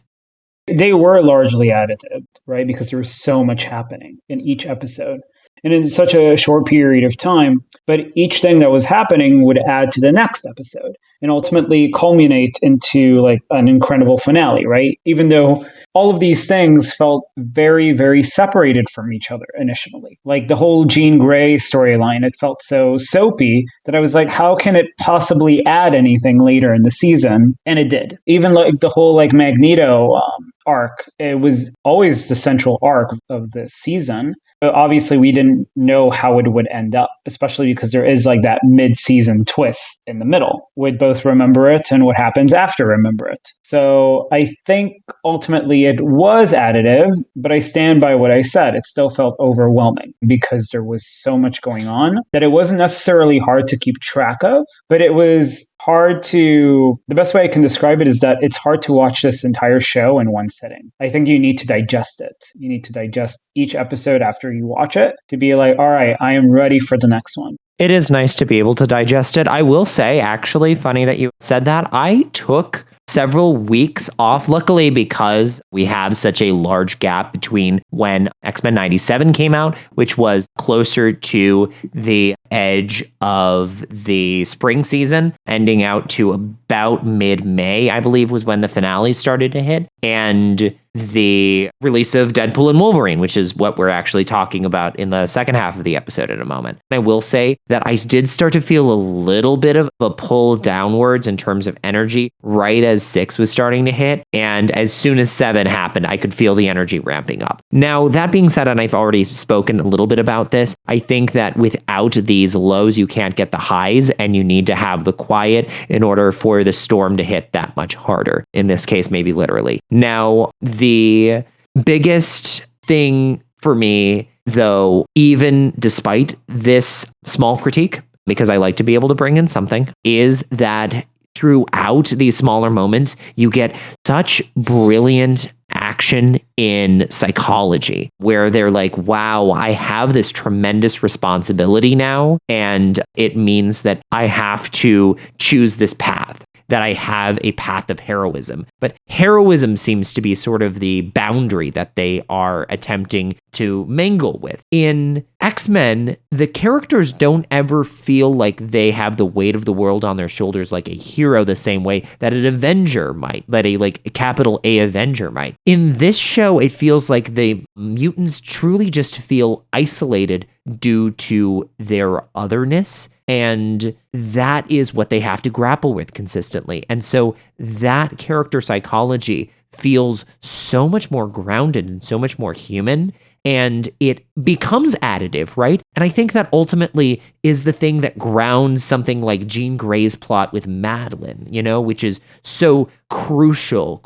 They were largely additive, right? Because there was so much happening in each episode and in such a short period of time. But each thing that was happening would add to the next episode and ultimately culminate into like an incredible finale, right? Even though all of these things felt very, very separated from each other initially. Like the whole Jean Grey storyline, it felt so soapy that I was like, how can it possibly add anything later in the season? And it did. Even like the whole like Magneto arc, it was always the central arc of the season. Obviously, we didn't know how it would end up, especially because there is like that mid-season twist in the middle with both Remember It and what happens after Remember It. So I think ultimately it was additive, but I stand by what I said. It still felt overwhelming because there was so much going on that it wasn't necessarily hard to keep track of, but it was hard to, the best way I can describe it is that it's hard to watch this entire show in one sitting. I think you need to digest it. You need to digest each episode after you watch it to be like, all right, I am ready for the next one. It is nice to be able to digest it. I will say, actually, funny that you said that. I took several weeks off, luckily, because we have such a large gap between when X-Men 97 came out, which was closer to the edge of the spring season, ending out to about mid-May, I believe, was when the finale started to hit, and the release of Deadpool and Wolverine, which is what we're actually talking about in the second half of the episode in a moment. And I will say that I did start to feel a little bit of a pull downwards in terms of energy right as 6 was starting to hit. And as soon as 7 happened, I could feel the energy ramping up. Now, that being said, and I've already spoken a little bit about this, I think that without these lows, you can't get the highs, and you need to have the quiet in order for the storm to hit that much harder. In this case, maybe literally. Now, the biggest thing for me, though, even despite this small critique, because I like to be able to bring in something, is that throughout these smaller moments, you get such brilliant action in psychology where they're like, wow, I have this tremendous responsibility now, and it means that I have to choose this path, that I have a path of heroism. But heroism seems to be sort of the boundary that they are attempting to mingle with. In X-Men, the characters don't ever feel like they have the weight of the world on their shoulders like a hero the same way that an Avenger might, that a capital A Avenger might. In this show, it feels like the mutants truly just feel isolated due to their otherness. And that is what they have to grapple with consistently. And so that character psychology feels so much more grounded and so much more human. And it becomes additive, right? And I think that ultimately is the thing that grounds something like Jean Grey's plot with Madeline, which is so crucial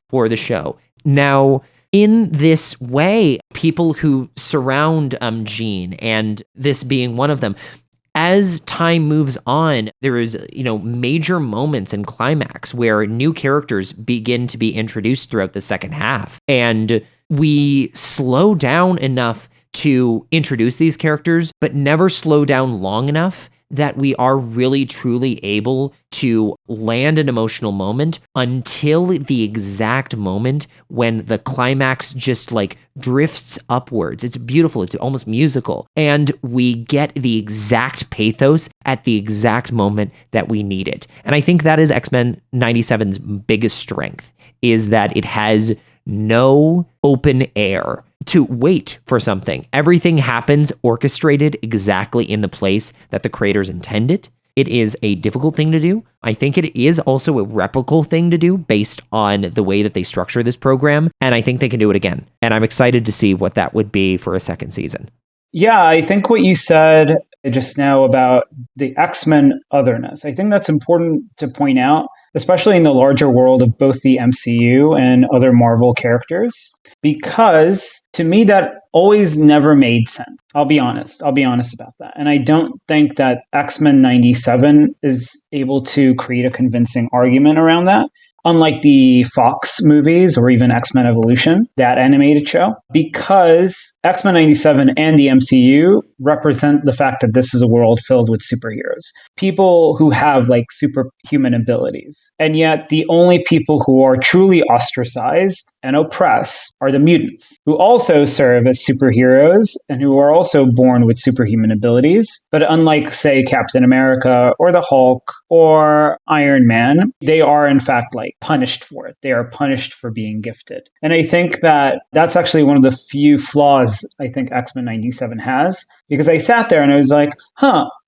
for the show. Now, in this way, people who surround Jean, and this being one of them, as time moves on, there is, major moments and climax where new characters begin to be introduced throughout the second half. And we slow down enough to introduce these characters, but never slow down long enough that we are really truly able to land an emotional moment until the exact moment when the climax just drifts upwards. It's beautiful. It's almost musical. And we get the exact pathos at the exact moment that we need it. And I think that is X-Men 97's biggest strength, is that it has no open air to wait for something. Everything happens orchestrated exactly in the place that the creators intended. It is a difficult thing to do. I think it is also a replicable thing to do based on the way that they structure this program. And I think they can do it again. And I'm excited to see what that would be for a second season. Yeah, I think what you said just now about the X-Men otherness, I think that's important to point out, especially in the larger world of both the MCU and other Marvel characters, because to me that always never made sense. I'll be honest about that. And I don't think that X-Men 97 is able to create a convincing argument around that. Unlike the Fox movies or even X-Men Evolution, that animated show, because X-Men 97 and the MCU represent the fact that this is a world filled with superheroes, people who have superhuman abilities. And yet the only people who are truly ostracized and oppressed are the mutants, who also serve as superheroes and who are also born with superhuman abilities. But unlike, say, Captain America or the Hulk or Iron Man, they are in fact punished for it. They are punished for being gifted. And I think that that's actually one of the few flaws I think X-Men 97 has, because I sat there and I was like,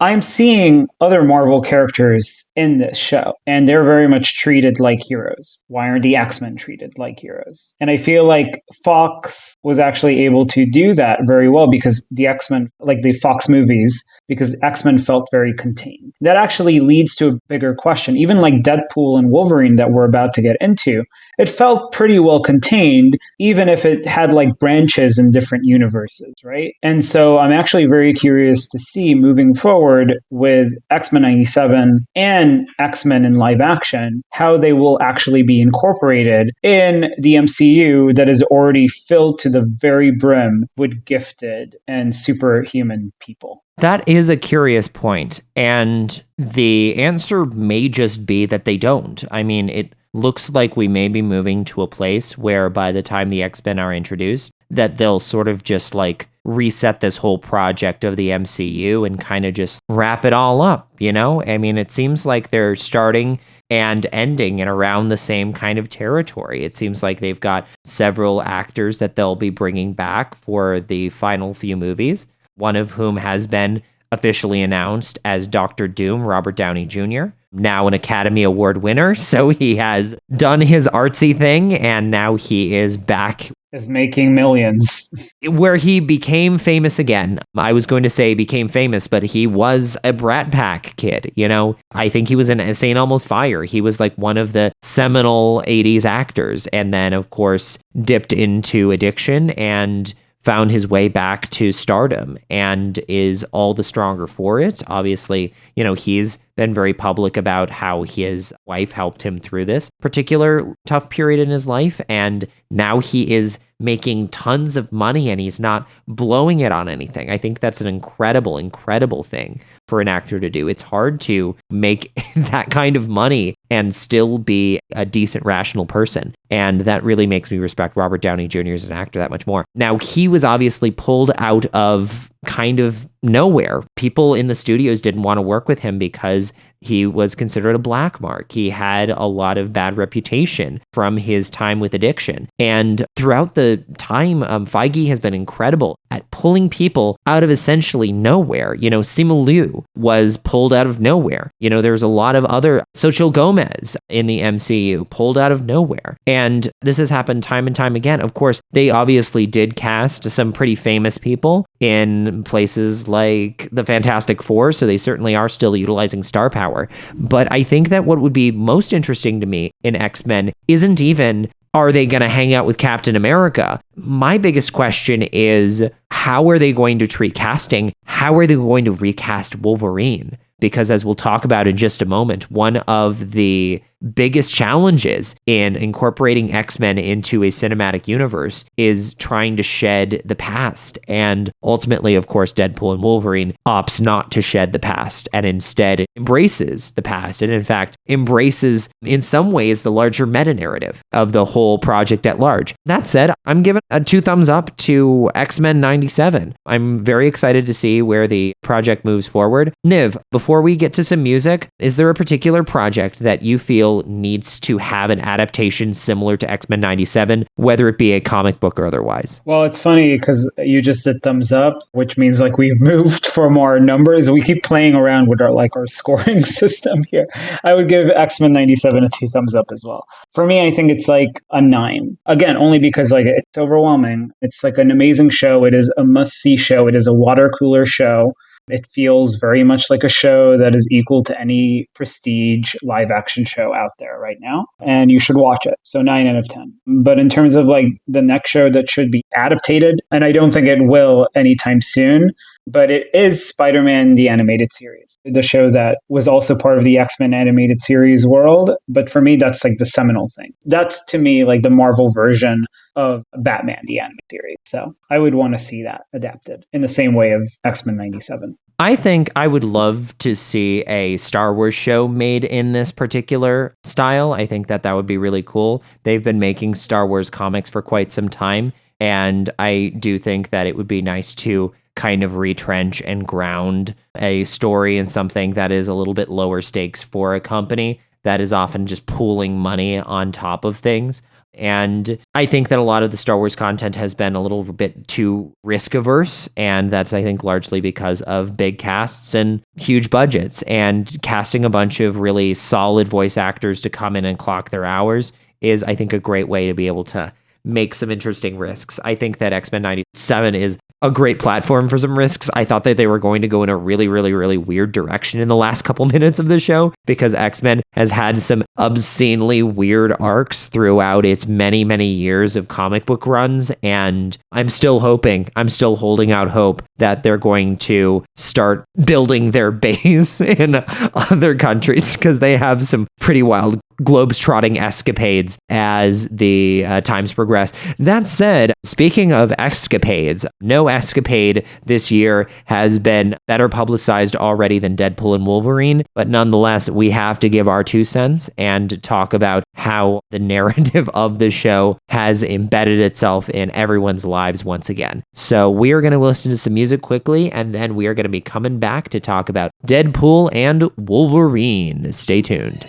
I'm seeing other Marvel characters in this show, and they're very much treated like heroes. Why aren't the X-Men treated like heroes? universe. And I feel like Fox was actually able to do that very well because the X-Men, like the Fox movies, because X-Men felt very contained. That actually leads to a bigger question. Even like Deadpool and Wolverine that we're about to get into, it felt pretty well contained, even if it had like branches in different universes, right? And so I'm actually very curious to see moving forward with X-Men 97 and X-Men in live action, how they will actually be incorporated in the MCU that is already filled to the very brim with gifted and superhuman people. That is a curious point, and the answer may just be that they don't. I mean, it looks like we may be moving to a place where by the time the X-Men are introduced, that they'll sort of just like reset this whole project of the MCU and kind of just wrap it all up, you know? I mean, it seems like they're starting and ending in around the same kind of territory. It seems like they've got several actors that they'll be bringing back for the final few movies, one of whom has been officially announced as Dr. Doom, Robert Downey Jr., now an Academy Award winner. So he has done his artsy thing, and now he is back. Is making millions. Where he became famous again. I was going to say became famous, but he was a Brat Pack kid, you know? I think he was in St. Elmo's Fire. He was like one of the seminal 80s actors, and then, of course, dipped into addiction and found his way back to stardom and is all the stronger for it. Obviously, you know, he's been very public about how his wife helped him through this particular tough period in his life. And now he is making tons of money and he's not blowing it on anything. I think that's an incredible, incredible thing for an actor to do. It's hard to make that kind of money and still be a decent, rational person. And that really makes me respect Robert Downey Jr. as an actor that much more. Now, he was obviously pulled out of kind of nowhere. People in the studios didn't want to work with him because he was considered a black mark. He had a lot of bad reputation from his time with addiction. And throughout the time, Feige has been incredible at pulling people out of essentially nowhere. You know, Simu Liu was pulled out of nowhere. You know, there's a lot of other Xochitl Gomez in the MCU pulled out of nowhere. And this has happened time and time again. Of course, they obviously did cast some pretty famous people in places like the Fantastic Four, so they certainly are still utilizing star power. But I think that what would be most interesting to me in X-Men isn't even, are they going to hang out with Captain America? My biggest question is, how are they going to treat casting? How are they going to recast Wolverine? Because as we'll talk about in just a moment, one of the biggest challenges in incorporating X-Men into a cinematic universe is trying to shed the past. And ultimately, of course, Deadpool and Wolverine opts not to shed the past and instead embraces the past. And in fact, embraces in some ways the larger meta-narrative of the whole project at large. That said, I'm giving a 2 thumbs up to X-Men 97. I'm very excited to see where the project moves forward. Niv, before we get to some music, is there a particular project that you feel needs to have an adaptation similar to X-Men 97, whether it be a comic book or otherwise? Well, it's funny because you just did thumbs up, which means like we've moved for more numbers. We keep playing around with our scoring system here. I would give X-Men 97 a 2 thumbs up as well. For me, I think it's like a 9. Again, only because like it's overwhelming. It's like an amazing show. It is a must-see show. It is a water cooler show. It feels very much like a show that is equal to any prestige live action show out there right now. And you should watch it. So 9 out of 10. But in terms of like the next show that should be adapted, and I don't think it will anytime soon, but it is Spider-Man the Animated Series, the show that was also part of the X-Men Animated Series world. But for me, that's like the seminal thing. That's to me like the Marvel version of Batman the Animated Series. So I would want to see that adapted in the same way of X-Men 97. I think I would love to see a Star Wars show made in this particular style. I think that would be really cool. They've been making Star Wars comics for quite some time, and I do think that it would be nice to kind of retrench and ground a story in something that is a little bit lower stakes for a company that is often just pooling money on top of things. And I think that a lot of the Star Wars content has been a little bit too risk averse. And that's, I think, largely because of big casts and huge budgets. And casting a bunch of really solid voice actors to come in and clock their hours is, I think, a great way to be able to make some interesting risks. I think that X-Men 97 is a great platform for some risks. I thought that they were going to go in a really, really, really weird direction in the last couple minutes of the show because X-Men has had some obscenely weird arcs throughout its many, many years of comic book runs. And I'm still holding out hope that they're going to start building their base in other countries because they have some pretty wild globetrotting escapades as the times progress. That said, speaking of escapades, no escapade this year has been better publicized already than Deadpool and Wolverine, but nonetheless, we have to give our 2 cents and talk about how the narrative of the show has embedded itself in everyone's lives once again. So we are going to listen to some music quickly, and then we are going to be coming back to talk about Deadpool and Wolverine. Stay tuned.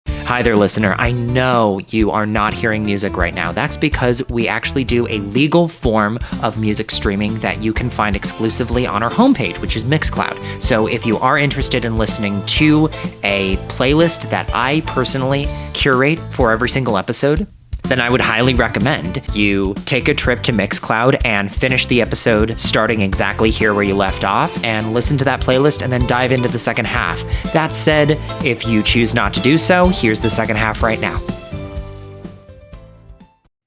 Hi there, listener. I know you are not hearing music right now. That's because we actually do a legal form of music streaming that you can find exclusively on our homepage, which is Mixcloud. So if you are interested in listening to a playlist that I personally curate for every single episode, then I would highly recommend you take a trip to Mixcloud and finish the episode starting exactly here where you left off and listen to that playlist and then dive into the second half. That said, if you choose not to do so, here's the second half right now.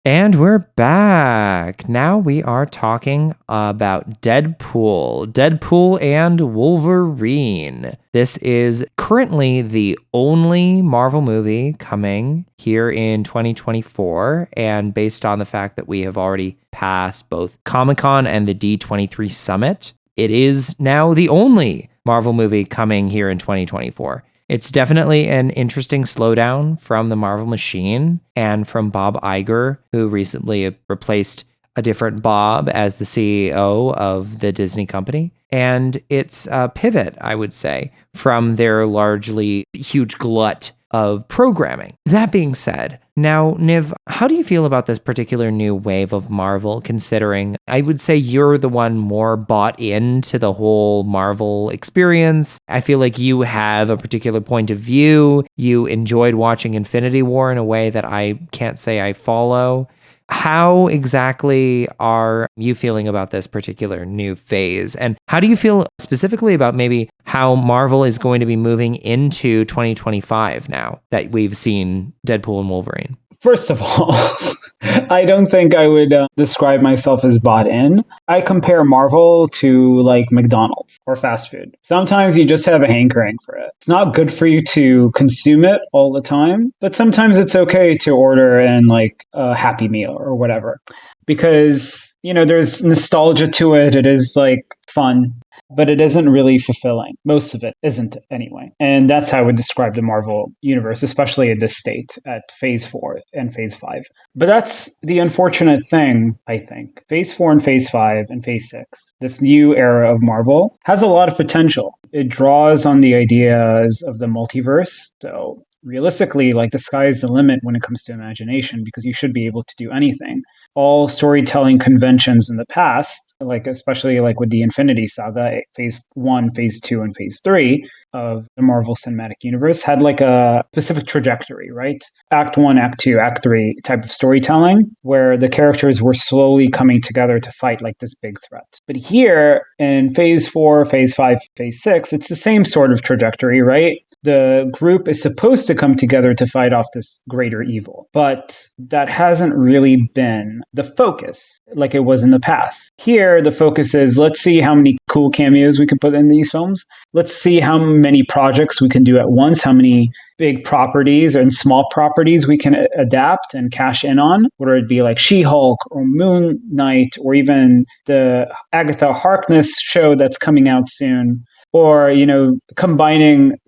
And we're back. Now we are talking about Deadpool and Wolverine. This is currently the only Marvel movie coming here in 2024. And based on the fact that we have already passed both Comic-Con and the D23 Summit, it is now the only Marvel movie coming here in 2024. It's definitely an interesting slowdown from the Marvel machine and from Bob Iger, who recently replaced a different Bob as the CEO of the Disney company. And it's a pivot, I would say, from their largely huge glut of programming. That being said, now, Niv, how do you feel about this particular new wave of Marvel, considering I would say you're the one more bought into the whole Marvel experience? I feel like you have a particular point of view. You enjoyed watching Infinity War in a way that I can't say I follow. How exactly are you feeling about this particular new phase? And how do you feel specifically about maybe how Marvel is going to be moving into 2025 now that we've seen Deadpool and Wolverine? First of all, I don't think I would describe myself as bought in. I compare Marvel to like McDonald's or fast food. Sometimes you just have a hankering for it. It's not good for you to consume it all the time, but sometimes it's okay to order in like a Happy Meal or whatever. Because, you know, there's nostalgia to it. It is like fun, but it isn't really fulfilling. Most of it isn't anyway. And that's how I would describe the Marvel universe, especially at this state, at Phase 4 and Phase 5. But that's the unfortunate thing, I think. Phase 4 and Phase 5 and Phase 6, this new era of Marvel, has a lot of potential. It draws on the ideas of the multiverse. So realistically, like the sky is the limit when it comes to imagination because you should be able to do anything. All storytelling conventions in the past, like especially like with the Infinity Saga, Phase 1, Phase 2, and Phase 3 of the Marvel Cinematic Universe had like a specific trajectory, right? Act 1, Act 2, Act 3 type of storytelling where the characters were slowly coming together to fight like this big threat. But here in Phase 4, Phase 5, Phase 6, it's the same sort of trajectory, right? The group is supposed to come together to fight off this greater evil, but that hasn't really been the focus like it was in the past. Here, the focus is let's see how many cool cameos we can put in these films. Let's see how many projects we can do at once, how many big properties and small properties we can adapt and cash in on, whether it be like She-Hulk or Moon Knight or even the Agatha Harkness show that's coming out soon. Or, you know,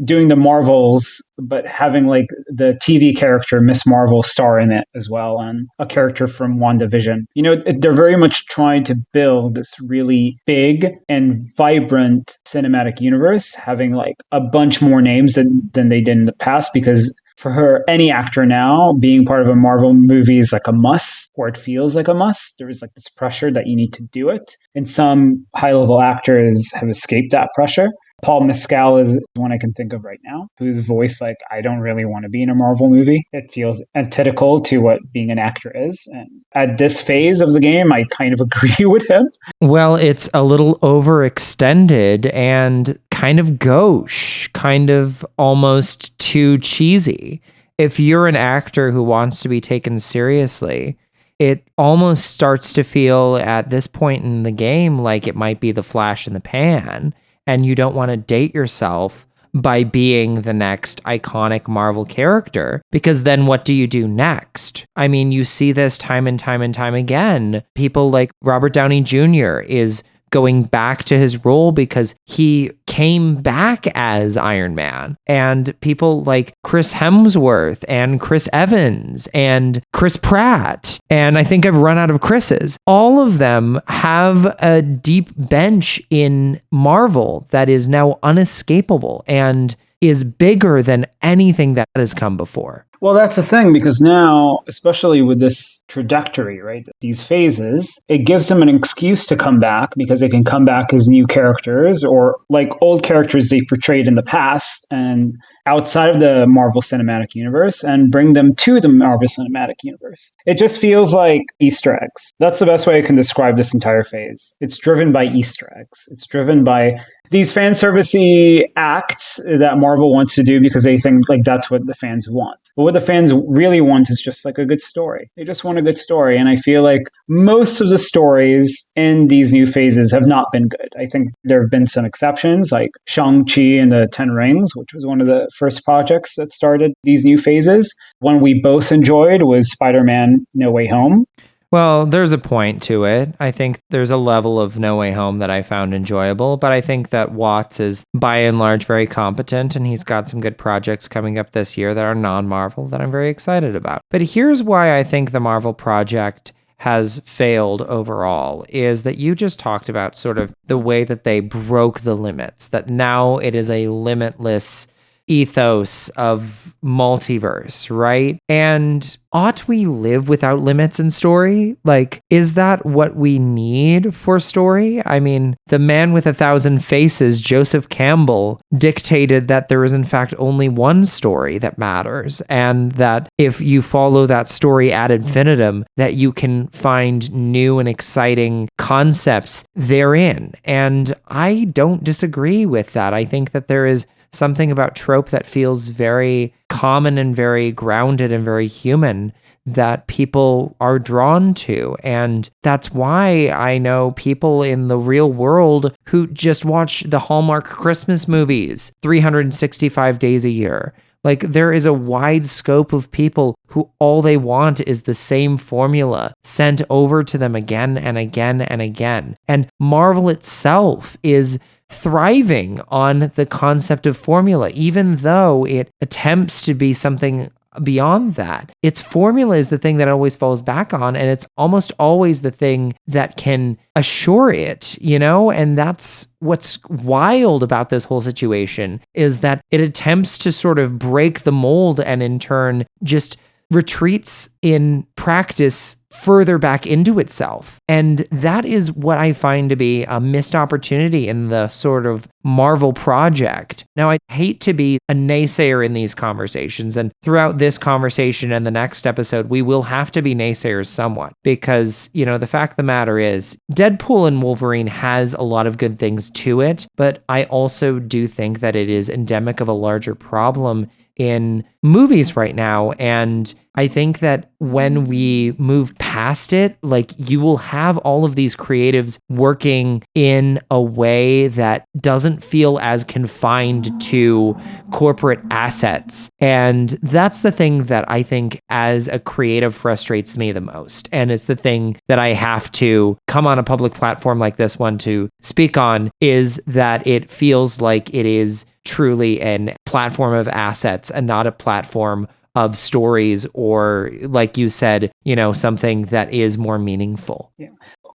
doing the Marvels, but having like the TV character Miss Marvel star in it as well, and a character from WandaVision. You know, they're very much trying to build this really big and vibrant cinematic universe, having like a bunch more names than they did in the past, because for any actor now, being part of a Marvel movie is like a must, or it feels like a must. There is like this pressure that you need to do it. And some high-level actors have escaped that pressure. Paul Mescal is one I can think of right now, whose voice, like, I don't really want to be in a Marvel movie. It feels antithetical to what being an actor is. And at this phase of the game, I kind of agree with him. Well, it's a little overextended and kind of gauche, kind of almost too cheesy. If you're an actor who wants to be taken seriously, it almost starts to feel at this point in the game like it might be the flash in the pan, and you don't want to date yourself by being the next iconic Marvel character, because then what do you do next? I mean, you see this time and time and time again. People like Robert Downey Jr. is going back to his role because he came back as Iron Man. And people like Chris Hemsworth and Chris Evans and Chris Pratt, and I think I've run out of Chris's. All of them have a deep bench in Marvel that is now unescapable and is bigger than anything that has come before. Well, that's the thing, because now, especially with this trajectory, right, these phases, it gives them an excuse to come back because they can come back as new characters or like old characters they portrayed in the past and outside of the Marvel Cinematic Universe and bring them to the Marvel Cinematic Universe. It just feels like Easter eggs. That's the best way I can describe this entire phase. It's driven by Easter eggs. It's driven by these fan servicey acts that Marvel wants to do because they think like that's what the fans want. But what the fans really want is just like a good story. They just want a good story. And I feel like most of the stories in these new phases have not been good. I think there have been some exceptions, like Shang-Chi and the Ten Rings, which was one of the first projects that started these new phases. One we both enjoyed was Spider-Man No Way Home. Well, there's a point to it. I think there's a level of No Way Home that I found enjoyable, but I think that Watts is by and large very competent, and he's got some good projects coming up this year that are non-Marvel that I'm very excited about. But here's why I think the Marvel project has failed overall is that you just talked about sort of the way that they broke the limits, that now it is a limitless ethos of multiverse, right? And ought we live without limits in story? Like, is that what we need for story? I mean, the man with 1,000 faces, Joseph Campbell, dictated that there is in fact only one story that matters, and that if you follow that story ad infinitum, that you can find new and exciting concepts therein. And I don't disagree with that. I think that there is something about trope that feels very common and very grounded and very human that people are drawn to. And that's why I know people in the real world who just watch the Hallmark Christmas movies 365 days a year. Like, there is a wide scope of people who all they want is the same formula sent over to them again and again and again. And Marvel itself is thriving on the concept of formula, even though it attempts to be something beyond that. Its formula is the thing that it always falls back on, and it's almost always the thing that can assure it, you know? And that's what's wild about this whole situation, is that it attempts to sort of break the mold and in turn just retreats in practice further back into itself. And that is what I find to be a missed opportunity in the sort of Marvel project. Now, I hate to be a naysayer in these conversations, and throughout this conversation and the next episode, we will have to be naysayers somewhat, because, you know, the fact of the matter is Deadpool and Wolverine has a lot of good things to it, but I also do think that it is endemic of a larger problem in movies right now. And I think that when we move past it, like, you will have all of these creatives working in a way that doesn't feel as confined to corporate assets. And that's the thing that I think as a creative frustrates me the most. And it's the thing that I have to come on a public platform like this one to speak on, is that it feels like it is truly a platform of assets and not a platform of stories, or, like you said, you know, something that is more meaningful. Yeah.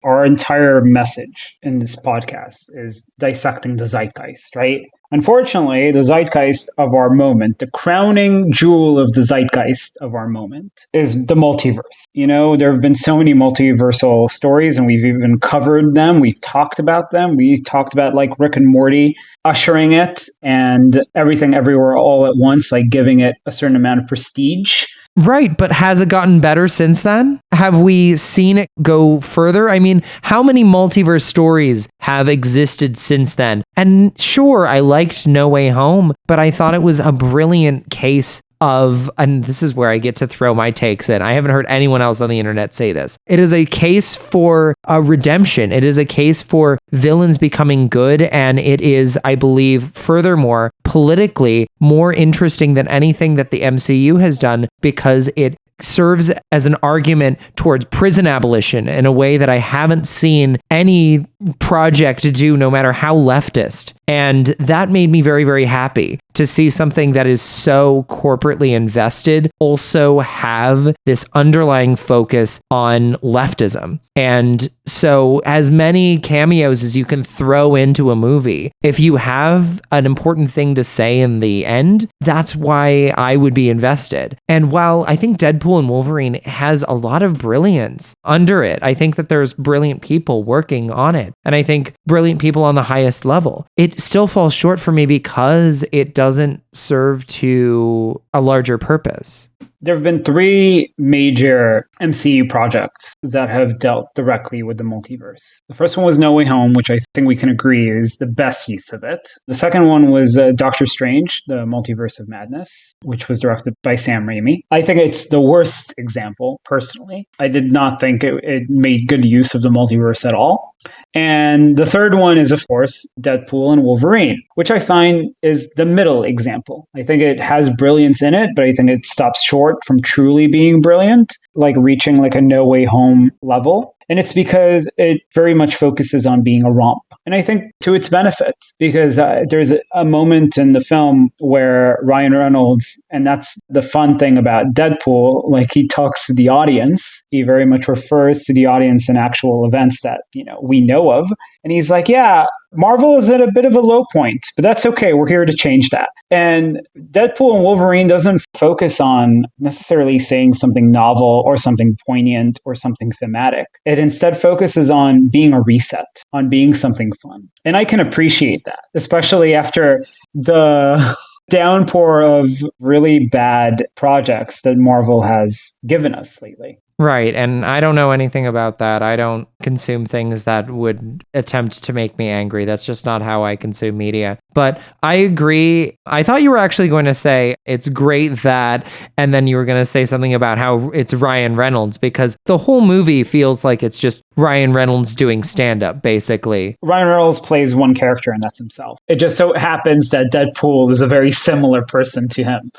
Our entire message in this podcast is dissecting the zeitgeist, right? Unfortunately, the zeitgeist of our moment, the crowning jewel of the zeitgeist of our moment, is the multiverse. You know, there have been so many multiversal stories, and we've even covered them. We've talked about them. We talked about like Rick and Morty ushering it and Everything Everywhere All at Once, like giving it a certain amount of prestige. Right, but has it gotten better since then? Have we seen it go further? I mean, how many multiverse stories have existed since then? And sure, I liked No Way Home, but I thought it was a brilliant case of, and this is where I get to throw my takes in. I haven't heard anyone else on the internet say this. It is a case for a redemption. It is a case for villains becoming good. And it is, I believe, furthermore, politically more interesting than anything that the MCU has done because it serves as an argument towards prison abolition in a way that I haven't seen any project do, no matter how leftist. And that made me very, very happy to see something that is so corporately invested also have this underlying focus on leftism. And so as many cameos as you can throw into a movie, if you have an important thing to say in the end, that's why I would be invested. And while I think Deadpool and Wolverine has a lot of brilliance under it, I think that there's brilliant people working on it. And I think brilliant people on the highest level. It still falls short for me because it doesn't serve to a larger purpose. There have been 3 major MCU projects that have dealt directly with the multiverse. The first one was No Way Home, which I think we can agree is the best use of it. The second one was Doctor Strange, the Multiverse of Madness, which was directed by Sam Raimi. I think it's the worst example, personally. I did not think it made good use of the multiverse at all. And the third one is, of course, Deadpool and Wolverine, which I find is the middle example. I think it has brilliance in it, but I think it stops short from truly being brilliant, like reaching like a No Way Home level. And it's because it very much focuses on being a romp. And I think to its benefit, because there's a moment in the film where Ryan Reynolds, and that's the fun thing about Deadpool, like he talks to the audience. He very much refers to the audience in actual events that, we know of. And he's like, yeah, Marvel is at a bit of a low point, but that's okay. We're here to change that. And Deadpool and Wolverine doesn't focus on necessarily saying something novel or something poignant or something thematic. It instead focuses on being a reset, on being something fun. And I can appreciate that, especially after the downpour of really bad projects that Marvel has given us lately. Right. And I don't know anything about that. I don't consume things that would attempt to make me angry. That's just not how I consume media. But I agree. I thought you were actually going to say it's great that, and then you were going to say something about how it's Ryan Reynolds, because the whole movie feels like it's just Ryan Reynolds doing stand-up, basically. Ryan Reynolds plays one character, and that's himself. It just so happens that Deadpool is a very similar person to him.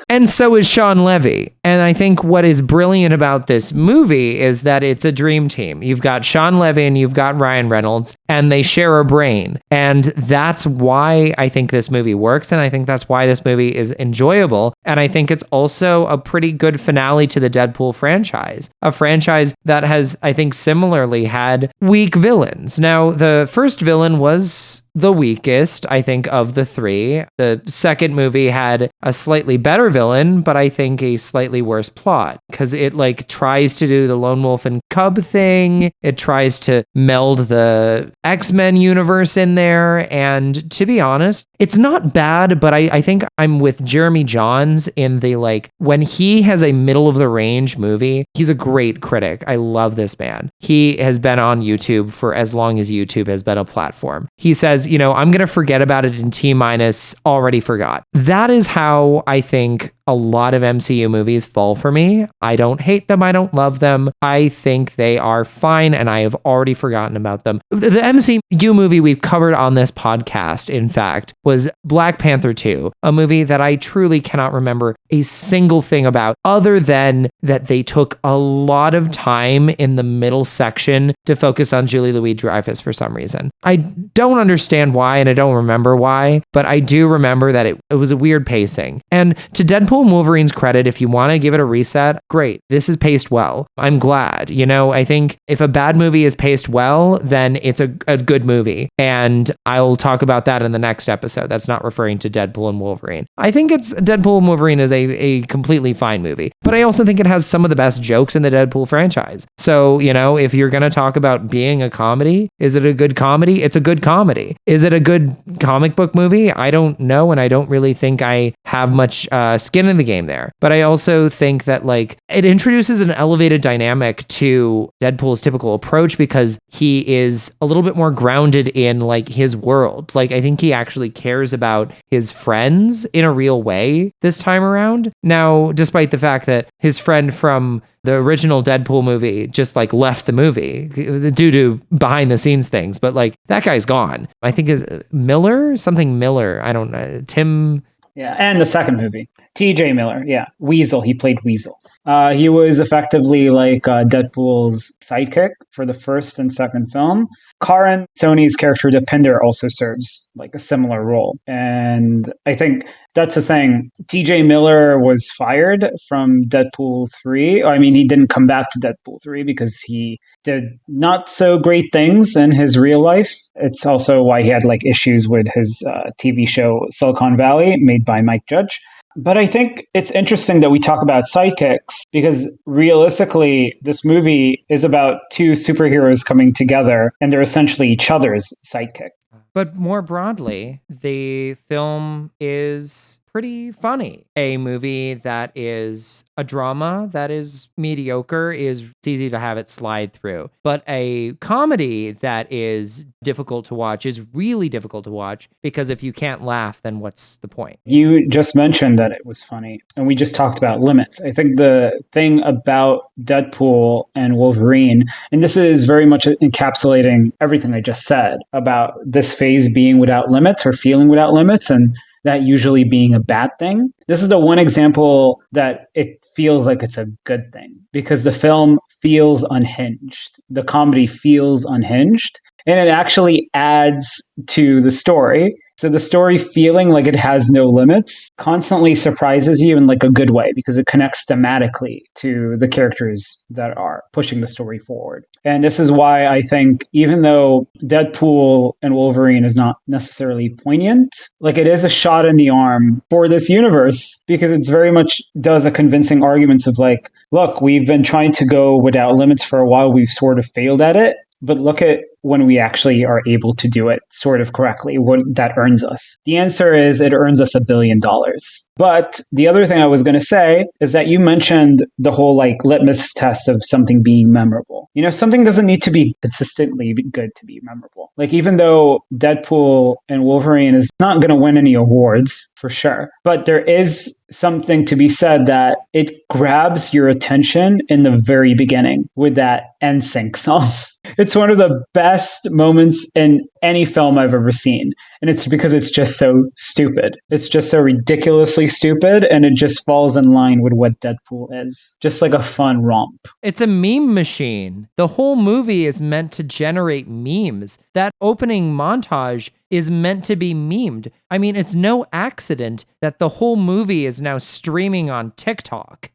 And so is Sean Levy. And I think what is brilliant about this movie is that it's a dream team. You've got Sean Levy and you've got Ryan Reynolds, and they share a brain. And that's why I think this movie works. And I think that's why this movie is enjoyable. And I think it's also a pretty good finale to the Deadpool franchise, a franchise that has, I think, similarly had weak villains. Now, the first villain was the weakest, I think, of the 3. The second movie had a slightly better villain, but I think a slightly worse plot, because it tries to do the lone wolf and cub thing. It tries to meld the X-Men universe in there. And to be honest, it's not bad, but I think I'm with Jeremy Jahns in the, when he has a middle of the range movie, he's a great critic. I love this man. He has been on YouTube for as long as YouTube has been a platform. He says, I'm going to forget about it in T-minus, already forgot. That is how I think a lot of MCU movies fall for me. I don't hate them. I don't love them. I think they are fine, and I have already forgotten about them. The MCU movie we've covered on this podcast, in fact, was Black Panther 2, a movie that I truly cannot remember a single thing about, other than that they took a lot of time in the middle section to focus on Julie Louis-Dreyfus for some reason. I don't understand why, and I don't remember why, but I do remember that it was a weird pacing. And to Deadpool and Wolverine's credit, if you want to give it a reset, great. This is paced well. I'm glad. I think if a bad movie is paced well, then it's a good movie. And I'll talk about that in the next episode. That's not referring to Deadpool and Wolverine. I think Deadpool and Wolverine is a completely fine movie, but I also think it has some of the best jokes in the Deadpool franchise. So, if you're going to talk about being a comedy, is it a good comedy? It's a good comedy. Is it a good comic book movie? I don't know, and I don't really think I have much skin in the game there. But I also think that it introduces an elevated dynamic to Deadpool's typical approach because he is a little bit more grounded in his world. I think he actually cares about his friends in a real way this time around. Now, despite the fact that his friend from the original Deadpool movie just left the movie due to behind the scenes things, but that guy's gone. I think is something Miller. I don't know. Tim. Yeah, and the second movie, T.J. Miller. Yeah, Weasel. He played Weasel. He was effectively Deadpool's sidekick for the first and second film. Karan Sony's character Deepinder also serves a similar role. And I think that's the thing. TJ Miller was fired from Deadpool 3. I mean, he didn't come back to Deadpool 3 because he did not so great things in his real life. It's also why he had issues with his TV show Silicon Valley, made by Mike Judge. But I think it's interesting that we talk about sidekicks because realistically, this movie is about two superheroes coming together and they're essentially each other's sidekick. But more broadly, the film is pretty funny. A movie that is a drama that is mediocre is easy to have it slide through. But a comedy that is difficult to watch is really difficult to watch because if you can't laugh, then what's the point? You just mentioned that it was funny, and we just talked about limits. I think the thing about Deadpool and Wolverine, and this is very much encapsulating everything I just said about this phase being without limits or feeling without limits, and that usually being a bad thing. This is the one example that it feels like it's a good thing because the film feels unhinged. The comedy feels unhinged, and it actually adds to the story. So the story feeling like it has no limits constantly surprises you in a good way because it connects thematically to the characters that are pushing the story forward. And this is why I think even though Deadpool and Wolverine is not necessarily poignant, it is a shot in the arm for this universe because it's very much does a convincing arguments of look, we've been trying to go without limits for a while. We've sort of failed at it. But look at when we actually are able to do it sort of correctly, what that earns us. The answer is it earns us $1 billion. But the other thing I was going to say is that you mentioned the whole litmus test of something being memorable. Something doesn't need to be consistently good to be memorable. Even though Deadpool and Wolverine is not going to win any awards for sure, but there is something to be said that it grabs your attention in the very beginning with that NSYNC song. It's one of the best moments in any film I've ever seen. And it's because it's just so stupid. It's just so ridiculously stupid. And it just falls in line with what Deadpool is. Just like a fun romp. It's a meme machine. The whole movie is meant to generate memes. That opening montage is meant to be memed. I mean, it's no accident that the whole movie is now streaming on TikTok.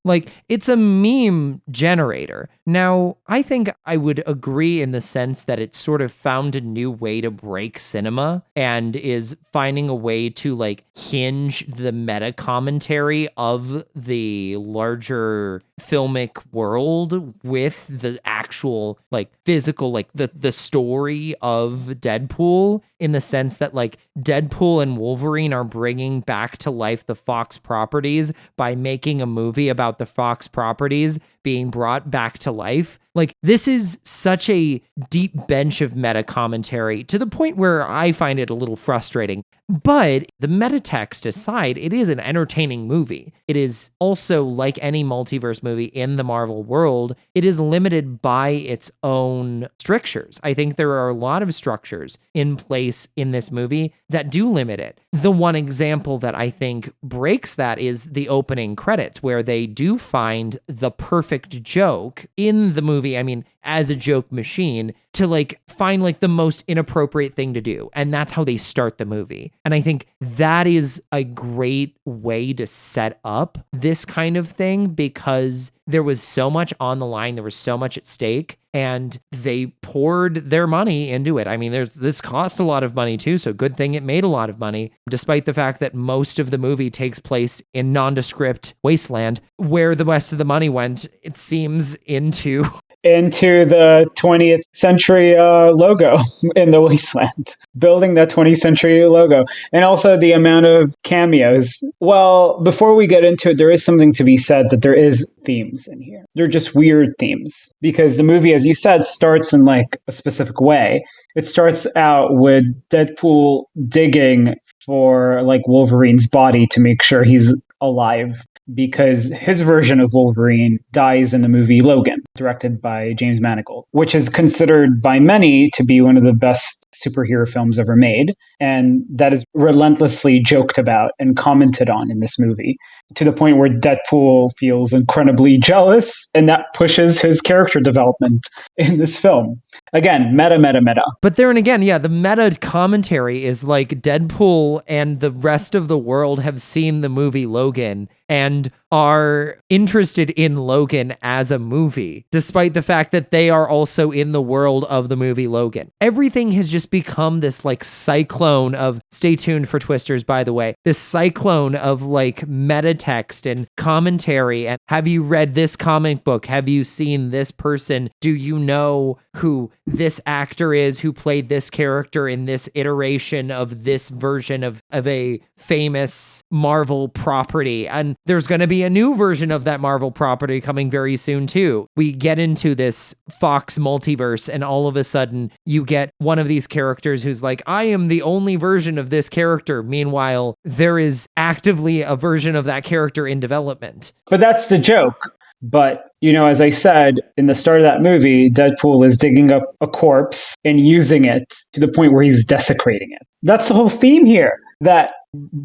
It's a meme generator. Now, I think I would agree in the sense that it sort of found a new way to break cinema and is finding a way to hinge the meta commentary of the larger filmic world with the actual physical the story of Deadpool, in the sense that Deadpool and Wolverine are bringing back to life the Fox properties by making a movie about the Fox properties being brought back to life. Like, this is such a deep bench of meta commentary to the point where I find it a little frustrating. But the meta text aside, it is an entertaining movie. It is also, like any multiverse movie in the Marvel world, it is limited by its own strictures. I think there are a lot of structures in place in this movie that do limit it. The one example that I think breaks that is the opening credits, where they do find the perfect joke in the movie. I mean, as a joke machine, to like find like the most inappropriate thing to do. And that's how they start the movie. And I think that is a great way to set up this kind of thing, because there was so much on the line, there was so much at stake, and they poured their money into it. I mean, this cost a lot of money too, so good thing it made a lot of money, despite the fact that most of the movie takes place in nondescript wasteland. Where the rest of the money went, it seems, into the 20th century logo in the wasteland, building that 20th century logo, and also the amount of cameos. Well, before we get into it, there is something to be said that there is themes in here. They're just weird themes, because the movie, as you said, starts in like a specific way. It starts out with Deadpool digging for like Wolverine's body to make sure he's alive, because his version of Wolverine dies in the movie Logan, directed by James Mangold, which is considered by many to be one of the best superhero films ever made. And that is relentlessly joked about and commented on in this movie, to the point where Deadpool feels incredibly jealous, and that pushes his character development in this film. Again, meta, meta, meta. But there and again, yeah, the meta commentary is like Deadpool and the rest of the world have seen the movie Logan and are interested in Logan as a movie, despite the fact that they are also in the world of the movie Logan. Everything has just become this like cyclone of, stay tuned for twisters, by the way, this cyclone of like meta text and commentary. And have you read this comic book? Have you seen this person? Do you know who this actor is who played this character in this iteration of this version of a famous Marvel property? And there's going to be a new version of that Marvel property coming very soon too. We get into this Fox multiverse, and all of a sudden you get one of these characters who's like, I am the only version of this character. Meanwhile, there is actively a version of that character in development. But that's the joke. But, as I said, in the start of that movie, Deadpool is digging up a corpse and using it to the point where he's desecrating it. That's the whole theme here, that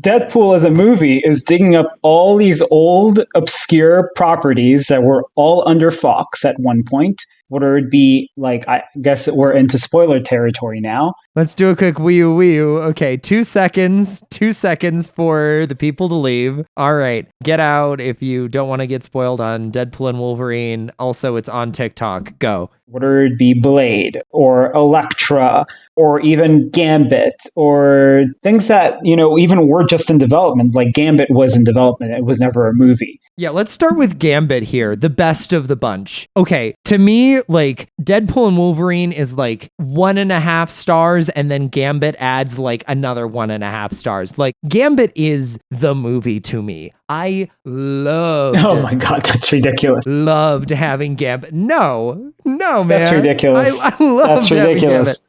Deadpool as a movie is digging up all these old, obscure properties that were all under Fox at one point. Whether it be, like, I guess we're into spoiler territory now. Let's do a quick wee-oo. Okay, 2 seconds. 2 seconds for the people to leave. All right, get out if you don't want to get spoiled on Deadpool and Wolverine. Also, it's on TikTok. Go. Whether it be Blade or Elektra or even Gambit or things that, even were just in development. Like Gambit was in development. It was never a movie. Yeah, let's start with Gambit here, the best of the bunch. Okay, to me, like, Deadpool and Wolverine is like 1.5 stars, and then Gambit adds like another 1.5 stars. Like, Gambit is the movie to me. I loved. Oh my God, that's ridiculous. Loved having Gambit. No, man. That's ridiculous. I loved that's ridiculous.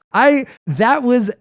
That was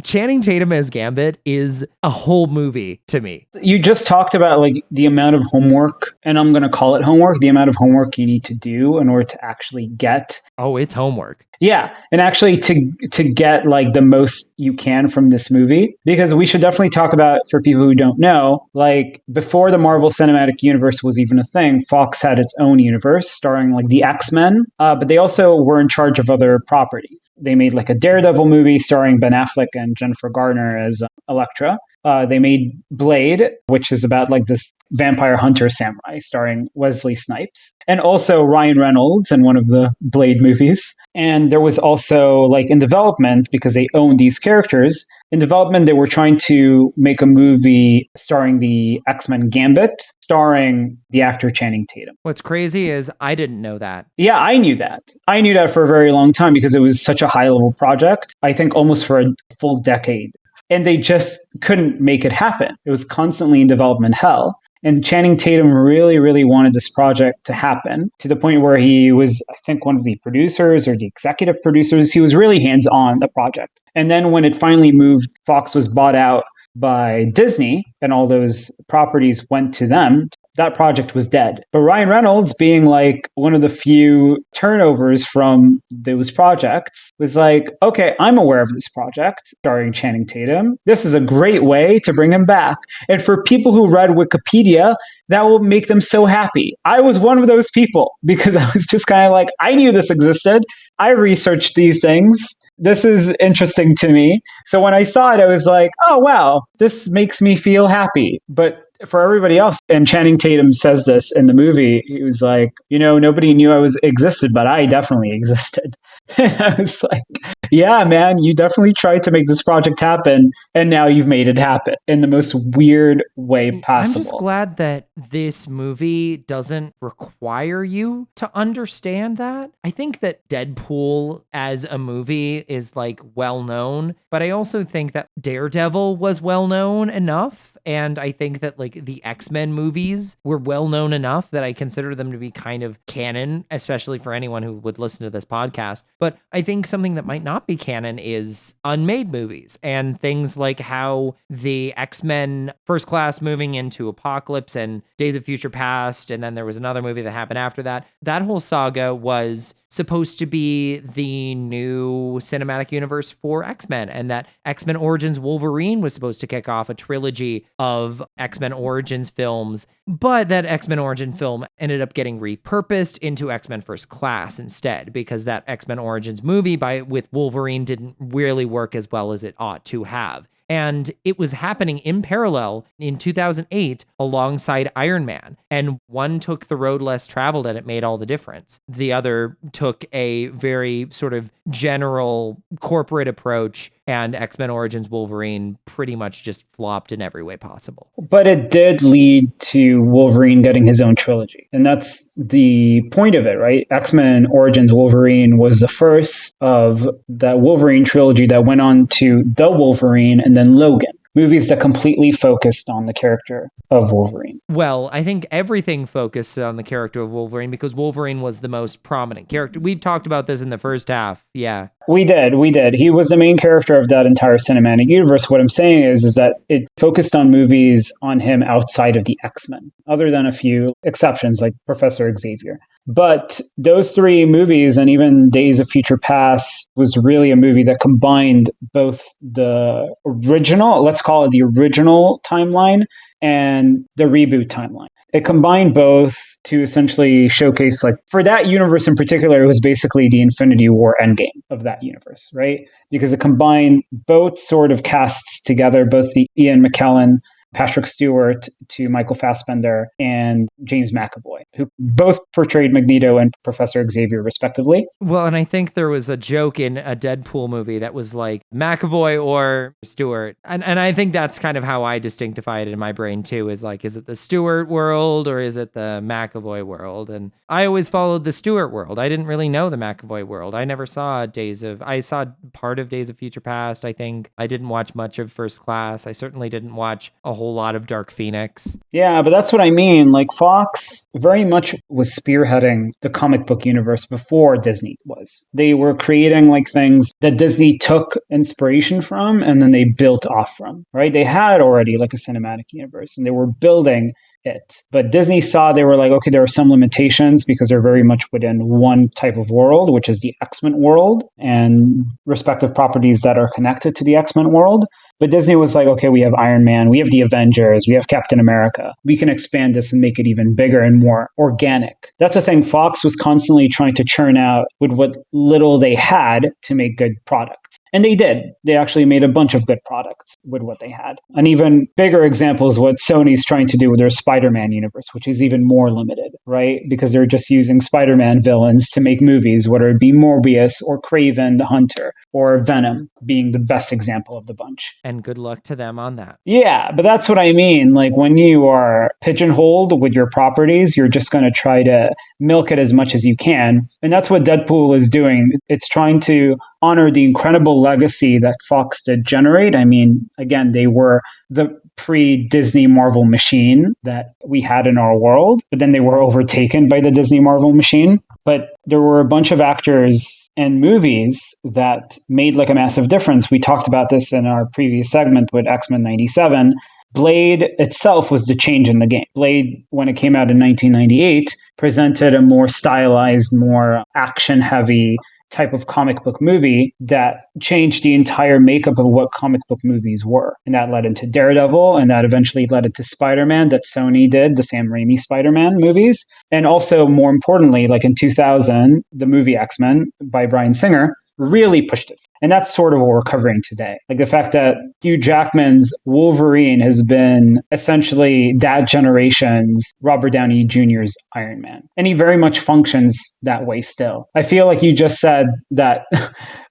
Channing Tatum as Gambit is a whole movie to me. You just talked about like the amount of homework, and I'm going to call it homework, the amount of homework you need to do in order to actually get. Oh, it's homework. Yeah, and actually to get like the most you can from this movie, because we should definitely talk about, for people who don't know, like before the Marvel Cinematic Universe was even a thing, Fox had its own universe starring like the X-Men, but they also were in charge of other properties. They made like a Daredevil movie starring Ben Affleck and Jennifer Garner as Elektra. They made Blade, which is about like this vampire hunter samurai starring Wesley Snipes, and also Ryan Reynolds in one of the Blade movies. And there was also, like, in development, because they owned these characters, in development they were trying to make a movie starring the X-Men Gambit, starring the actor Channing Tatum. What's crazy is I didn't know that. Yeah, I knew that. I knew that for a very long time because it was such a high-level project, I think almost for a full decade. And they just couldn't make it happen. It was constantly in development hell. And Channing Tatum really, really wanted this project to happen to the point where he was, I think, one of the producers or the executive producers. He was really hands on the project. And then when it finally moved, Fox was bought out by Disney and all those properties went to them. That project was dead. But Ryan Reynolds, being like one of the few turnovers from those projects, was like, okay, I'm aware of this project starring Channing Tatum. This is a great way to bring him back. And for people who read Wikipedia, that will make them so happy. I was one of those people because I was just kind of like, I knew this existed. I researched these things. This is interesting to me. So when I saw it, I was like, oh, wow, this makes me feel happy. But for everybody else, and Channing Tatum says this in the movie, he was like, nobody knew I existed, but I definitely existed. And I was like, yeah, man, you definitely tried to make this project happen, and now you've made it happen in the most weird way possible. I'm just glad that this movie doesn't require you to understand that. I think that Deadpool as a movie is like well known, but I also think that Daredevil was well known enough. And I think that like the X-Men movies were well known enough that I consider them to be kind of canon, especially for anyone who would listen to this podcast. But I think something that might not be canon is unmade movies and things like how the X-Men First Class moving into Apocalypse and Days of Future Past, and then there was another movie that happened after that. That whole saga was supposed to be the new cinematic universe for X-Men, and that X-Men Origins Wolverine was supposed to kick off a trilogy of X-Men Origins films, but that X-Men Origin film ended up getting repurposed into X-Men First Class instead, because that X-Men Origins movie with Wolverine didn't really work as well as it ought to have. And it was happening in parallel in 2008 alongside Iron Man. And one took the road less traveled and it made all the difference. The other took a very sort of general corporate approach, and X-Men Origins Wolverine pretty much just flopped in every way possible. But it did lead to Wolverine getting his own trilogy. And that's the point of it, right? X-Men Origins Wolverine was the first of that Wolverine trilogy that went on to The Wolverine and then Logan. Movies that completely focused on the character of Wolverine. Well, I think everything focused on the character of Wolverine because Wolverine was the most prominent character. We've talked about this in the first half. Yeah. We did. He was the main character of that entire cinematic universe. What I'm saying is that it focused on movies on him outside of the X-Men, other than a few exceptions like Professor Xavier. But those three movies and even Days of Future Past was really a movie that combined both the original, let's call it the original timeline, and the reboot timeline. It combined both to essentially showcase, like, for that universe in particular, it was basically the Infinity War endgame of that universe, right? Because it combined both sort of casts together, both the Ian McKellen, Patrick Stewart to Michael Fassbender, and James McAvoy, who both portrayed Magneto and Professor Xavier, respectively. Well, and I think there was a joke in a Deadpool movie that was like McAvoy or Stewart. And I think that's kind of how I distinctify it in my brain too, is like, is it the Stewart world or is it the McAvoy world? And I always followed the Stewart world. I didn't really know the McAvoy world. I never saw I saw part of Days of Future Past, I think. I didn't watch much of First Class. I certainly didn't watch a whole lot of Dark Phoenix. Yeah, but that's what I mean. Like, Fox very much was spearheading the comic book universe before Disney was. They were creating like things that Disney took inspiration from and then they built off from, right? They had already like a cinematic universe and they were building it. But Disney saw, they were like, okay, there are some limitations because they're very much within one type of world, which is the X-Men world and respective properties that are connected to the X-Men world. But Disney was like, okay, we have Iron Man, we have the Avengers, we have Captain America. We can expand this and make it even bigger and more organic. That's the thing. Fox was constantly trying to churn out with what little they had to make good products. And they did. They actually made a bunch of good products with what they had. An even bigger example is what Sony's trying to do with their Spider-Man universe, which is even more limited, right? Because they're just using Spider-Man villains to make movies, whether it be Morbius or Kraven the Hunter or Venom being the best example of the bunch. And good luck to them on that. Yeah, but that's what I mean. Like, when you are pigeonholed with your properties, you're just going to try to milk it as much as you can. And that's what Deadpool is doing. It's trying to honor the incredible legacy that Fox did generate. I mean, again, they were the pre-Disney Marvel machine that we had in our world, but then they were overtaken by the Disney Marvel machine. But there were a bunch of actors and movies that made like a massive difference. We talked about this in our previous segment with X-Men 97. Blade itself was the change in the game. Blade, when it came out in 1998, presented a more stylized, more action-heavy type of comic book movie that changed the entire makeup of what comic book movies were. And that led into Daredevil, and that eventually led into Spider-Man that Sony did, the Sam Raimi Spider-Man movies. And also, more importantly, like in 2000, the movie X-Men by Bryan Singer really pushed it. And that's sort of what we're covering today. Like the fact that Hugh Jackman's Wolverine has been essentially that generation's Robert Downey Jr.'s Iron Man. And he very much functions that way still. I feel like you just said that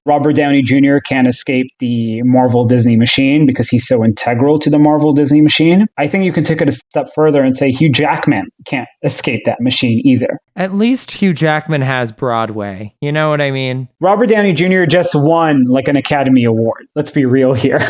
Robert Downey Jr. can't escape the Marvel Disney machine because he's so integral to the Marvel Disney machine. I think you can take it a step further and say Hugh Jackman can't escape that machine either. At least Hugh Jackman has Broadway. You know what I mean? Robert Downey Jr. just won like an Academy Award. Let's be real here.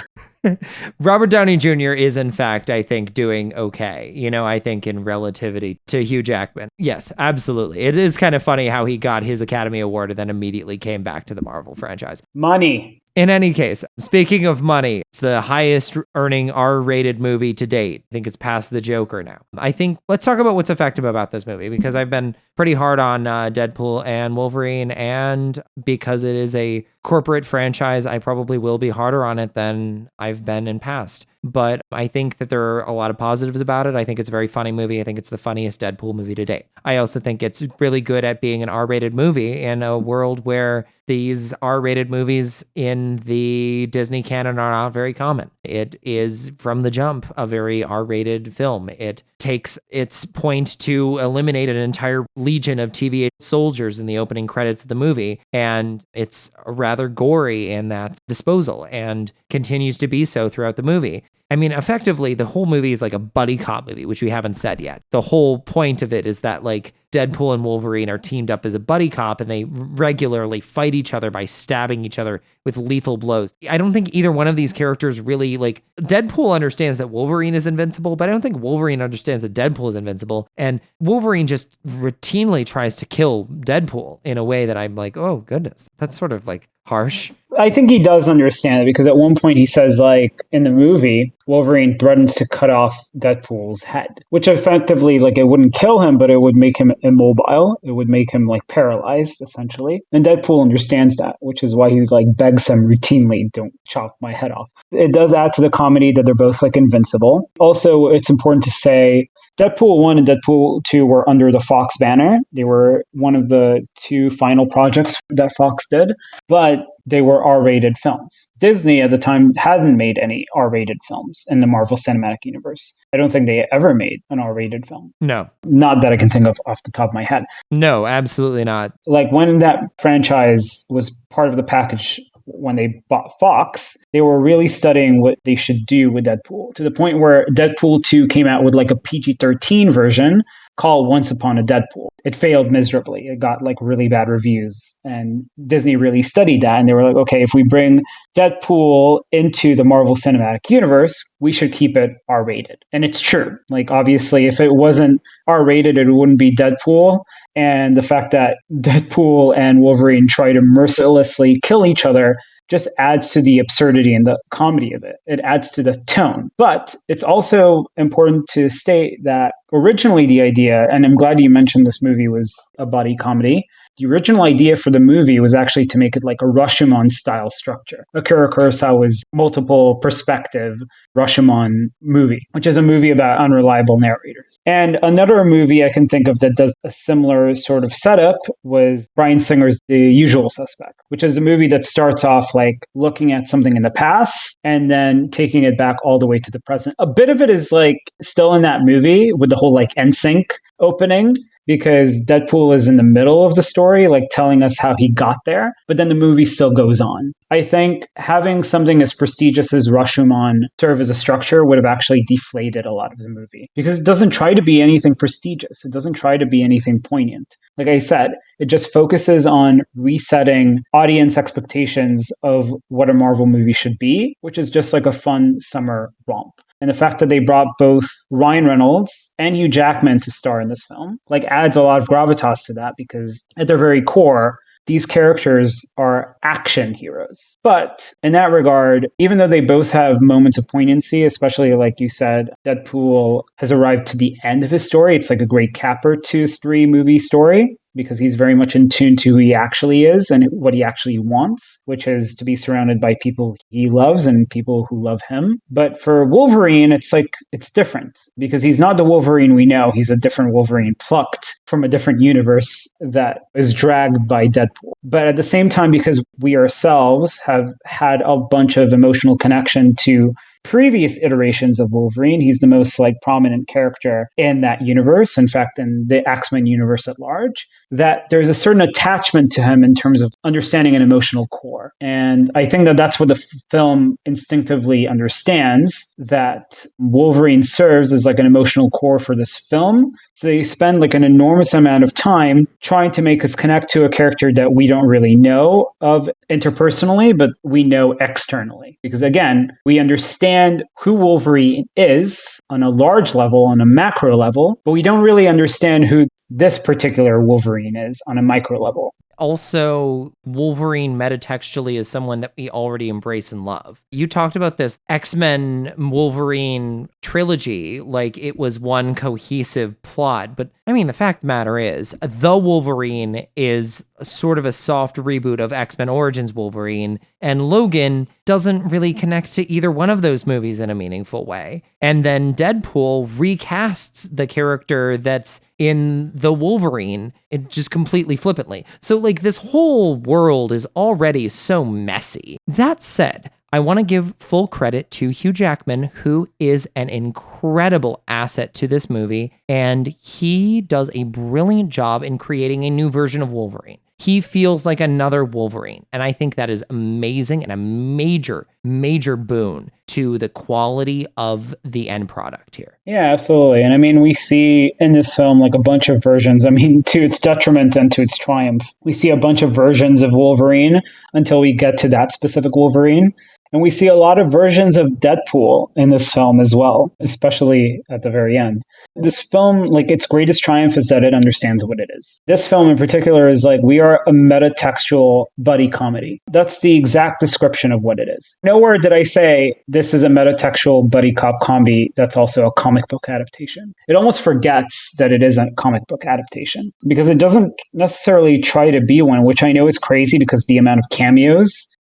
Robert Downey Jr. is, in fact, I think, doing okay. I think in relativity to Hugh Jackman. Yes, absolutely. It is kind of funny how he got his Academy Award and then immediately came back to the Marvel franchise. Money. In any case, speaking of money, it's the highest earning R-rated movie to date. I think it's past the Joker now. I think let's talk about what's effective about this movie, because I've been pretty hard on Deadpool and Wolverine, and because it is a corporate franchise, I probably will be harder on it than I've been in past. But I think that there are a lot of positives about it. I think it's a very funny movie. I think it's the funniest Deadpool movie to date. I also think it's really good at being an R-rated movie in a world where these R-rated movies in the Disney canon are not very common. It is, from the jump, a very R-rated film. It takes its point to eliminate an entire legion of TVA soldiers in the opening credits of the movie, and it's rather gory in that disposal and continues to be so throughout the movie. I mean, effectively, the whole movie is like a buddy cop movie, which we haven't said yet. The whole point of it is that like Deadpool and Wolverine are teamed up as a buddy cop, and they regularly fight each other by stabbing each other with lethal blows. I don't think either one of these characters really, like, Deadpool understands that Wolverine is invincible, but I don't think Wolverine understands that Deadpool is invincible. And Wolverine just routinely tries to kill Deadpool in a way that I'm like, oh goodness, that's sort of like harsh. I think he does understand it, because at one point he says, like, in the movie, Wolverine threatens to cut off Deadpool's head, which effectively, like, it wouldn't kill him, but it would make him immobile. It would make him, like, paralyzed, essentially. And Deadpool understands that, which is why he, like, begs him routinely, don't chop my head off. It does add to the comedy that they're both, like, invincible. Also, it's important to say Deadpool 1 and Deadpool 2 were under the Fox banner. They were one of the two final projects that Fox did, but they were R-rated films. Disney at the time hadn't made any R-rated films in the Marvel Cinematic Universe. I don't think they ever made an R-rated film. No. Not that I can think of off the top of my head. No, absolutely not. Like when that franchise was part of the package when they bought Fox, they were really studying what they should do with Deadpool, to the point where Deadpool 2 came out with like a PG-13 version called Once Upon a Deadpool. It failed miserably. It got like really bad reviews, and Disney really studied that, and they were like, okay, if we bring Deadpool into the Marvel Cinematic Universe, we should keep it R-rated. And it's true. Like, obviously, if it wasn't R-rated, it wouldn't be Deadpool. And the fact that Deadpool and Wolverine try to mercilessly kill each other just adds to the absurdity and the comedy of it. It adds to the tone. But it's also important to state that originally the idea, and I'm glad you mentioned this movie was a buddy comedy, the original idea for the movie was actually to make it like a Rashomon style structure. Akira Kurosawa's multiple perspective Rashomon movie, which is a movie about unreliable narrators. And another movie I can think of that does a similar sort of setup was Bryan Singer's The Usual Suspect, which is a movie that starts off like looking at something in the past and then taking it back all the way to the present. A bit of it is like still in that movie with the whole like NSYNC opening, because Deadpool is in the middle of the story, like telling us how he got there, but then the movie still goes on. I think having something as prestigious as Rashomon serve as a structure would have actually deflated a lot of the movie, because it doesn't try to be anything prestigious. It doesn't try to be anything poignant. Like I said, it just focuses on resetting audience expectations of what a Marvel movie should be, which is just like a fun summer romp. And the fact that they brought both Ryan Reynolds and Hugh Jackman to star in this film, like, adds a lot of gravitas to that, because at their very core, these characters are action heroes. But in that regard, even though they both have moments of poignancy, especially like you said, Deadpool has arrived to the end of his story. It's like a great capper to his 3-movie story, because he's very much in tune to who he actually is and what he actually wants, which is to be surrounded by people he loves and people who love him. But for Wolverine, it's different, because he's not the Wolverine we know. He's a different Wolverine, plucked from a different universe that is dragged by Deadpool. But at the same time, because we ourselves have had a bunch of emotional connection to previous iterations of Wolverine, he's the most prominent character in that universe, in fact, in the X-Men universe at large, that there's a certain attachment to him in terms of understanding an emotional core. And I think that that's what the film instinctively understands, that Wolverine serves as an emotional core for this film. So they spend an enormous amount of time trying to make us connect to a character that we don't really know of interpersonally, but we know externally. Because again, we understand who Wolverine is on a large level, on a macro level, but we don't really understand who this particular Wolverine is on a micro level. Also, Wolverine metatextually is someone that we already embrace and love. You talked about this X-Men Wolverine trilogy like it was one cohesive plot, but I mean, the fact of the matter is, The Wolverine is sort of a soft reboot of X-Men Origins Wolverine, and Logan doesn't really connect to either one of those movies in a meaningful way. And then Deadpool recasts the character that's in The Wolverine, it just completely flippantly. So this whole world is already so messy. That said, I want to give full credit to Hugh Jackman, who is an incredible asset to this movie, and he does a brilliant job in creating a new version of Wolverine. He feels like another Wolverine, and I think that is amazing and a major, major boon to the quality of the end product here. Yeah, absolutely. And I mean, we see in this film a bunch of versions. I mean, to its detriment and to its triumph, we see a bunch of versions of Wolverine until we get to that specific Wolverine. And we see a lot of versions of Deadpool in this film as well, especially at the very end. This film, its greatest triumph is that it understands what it is. This film in particular is we are a metatextual buddy comedy. That's the exact description of what it is. Nowhere did I say this is a metatextual buddy cop comedy that's also a comic book adaptation. It almost forgets that it is a comic book adaptation, because it doesn't necessarily try to be one, which I know is crazy because the amount of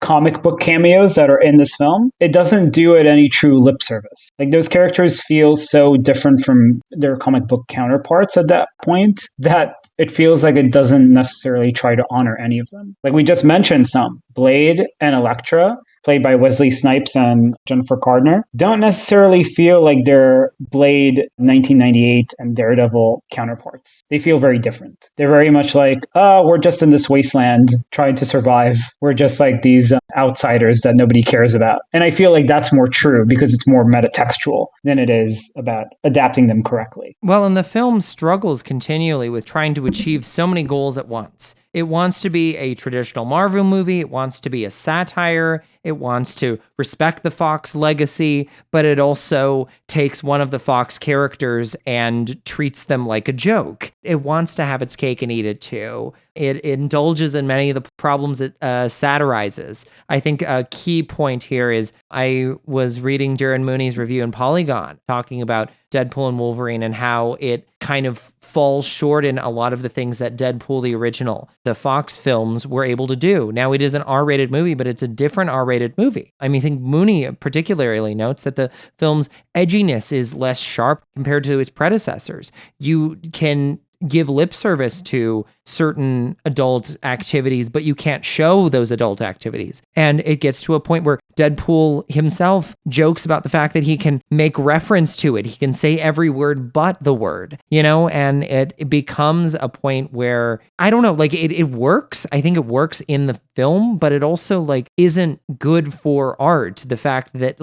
comic book cameos that are in this film, it doesn't do it any true lip service. Those characters feel so different from their comic book counterparts at that point that it feels like it doesn't necessarily try to honor any of them. We just mentioned some, Blade and Elektra, played by Wesley Snipes and Jennifer Gardner, don't necessarily feel like they're Blade 1998 and Daredevil counterparts. They feel very different. They're very much we're just in this wasteland trying to survive. We're just these outsiders that nobody cares about. And I feel like that's more true because it's more metatextual than it is about adapting them correctly. Well, and the film struggles continually with trying to achieve so many goals at once. It wants to be a traditional Marvel movie. It wants to be a satire. It wants to respect the Fox legacy, but it also takes one of the Fox characters and treats them like a joke. It wants to have its cake and eat it too. It indulges in many of the problems it satirizes. I think a key point here is I was reading Darren Mooney's review in Polygon talking about Deadpool and Wolverine and how it kind of falls short in a lot of the things that Deadpool, the original, the Fox films were able to do. Now it is an R-rated movie, but it's a different R-rated movie. I mean, I think Mooney particularly notes that the film's edginess is less sharp compared to its predecessors. You can give lip service to certain adult activities, but you can't show those adult activities. And it gets to a point where Deadpool himself jokes about the fact that he can make reference to it. He can say every word but the word, and it becomes a point where, I don't know, it works. I think it works in the film, but it also isn't good for art. The fact that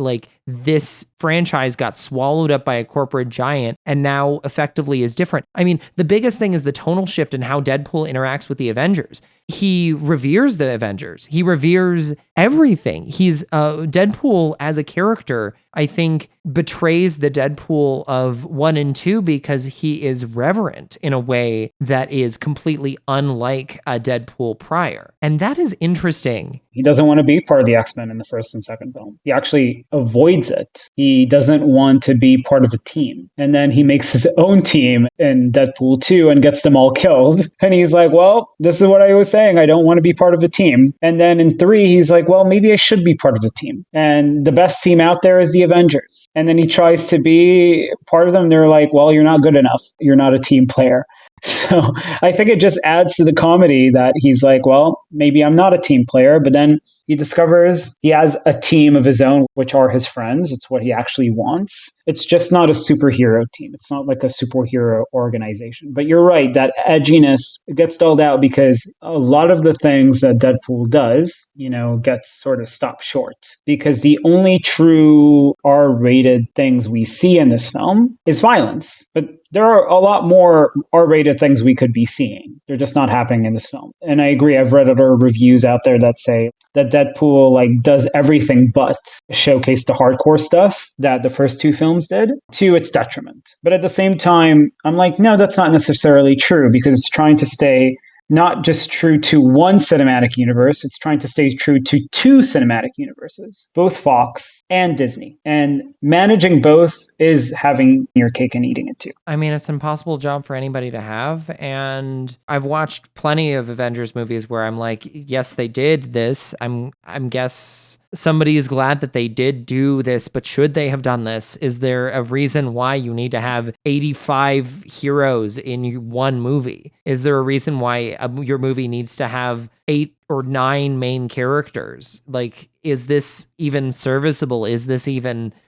this franchise got swallowed up by a corporate giant and now effectively is different. I mean, the biggest thing is the tonal shift in how Deadpool interacts with the Avengers. He reveres the Avengers. He reveres everything. He's Deadpool as a character I think betrays the Deadpool of 1 and 2 because he is reverent in a way that is completely unlike a Deadpool prior. And that is interesting. He doesn't want to be part of the X-Men in the first and second film. He actually avoids it. He doesn't want to be part of a team. And then he makes his own team in Deadpool 2 and gets them all killed. And he's like, well, this is what I was saying. I don't want to be part of a team. And then in 3, he's like, well, maybe I should be part of a team. And the best team out there is the Avengers. And then he tries to be part of them. They're like, well, you're not good enough. You're not a team player. So I think it just adds to the comedy that he's like, well, maybe I'm not a team player, but then he discovers he has a team of his own, which are his friends. It's what he actually wants. It's just not a superhero team. It's not like a superhero organization. But you're right, that edginess gets dulled out because a lot of the things that Deadpool does, gets sort of stopped short. Because the only true R-rated things we see in this film is violence. But there are a lot more R-rated things we could be seeing. They're just not happening in this film. And I agree. I've read other reviews out there that say that Deadpool does everything but showcase the hardcore stuff that the first 2 films did to its detriment. But at the same time, I'm like, no, that's not necessarily true because it's trying to stay not just true to one cinematic universe, it's trying to stay true to 2 cinematic universes, both Fox and Disney. And managing both is having your cake and eating it too. I mean, it's an impossible job for anybody to have. And I've watched plenty of Avengers movies where I'm like, yes, they did this. I'm guess somebody is glad that they did do this, but should they have done this? Is there a reason why you need to have 85 heroes in one movie? Is there a reason why your movie needs to have 8 or 9 main characters? Is this even serviceable?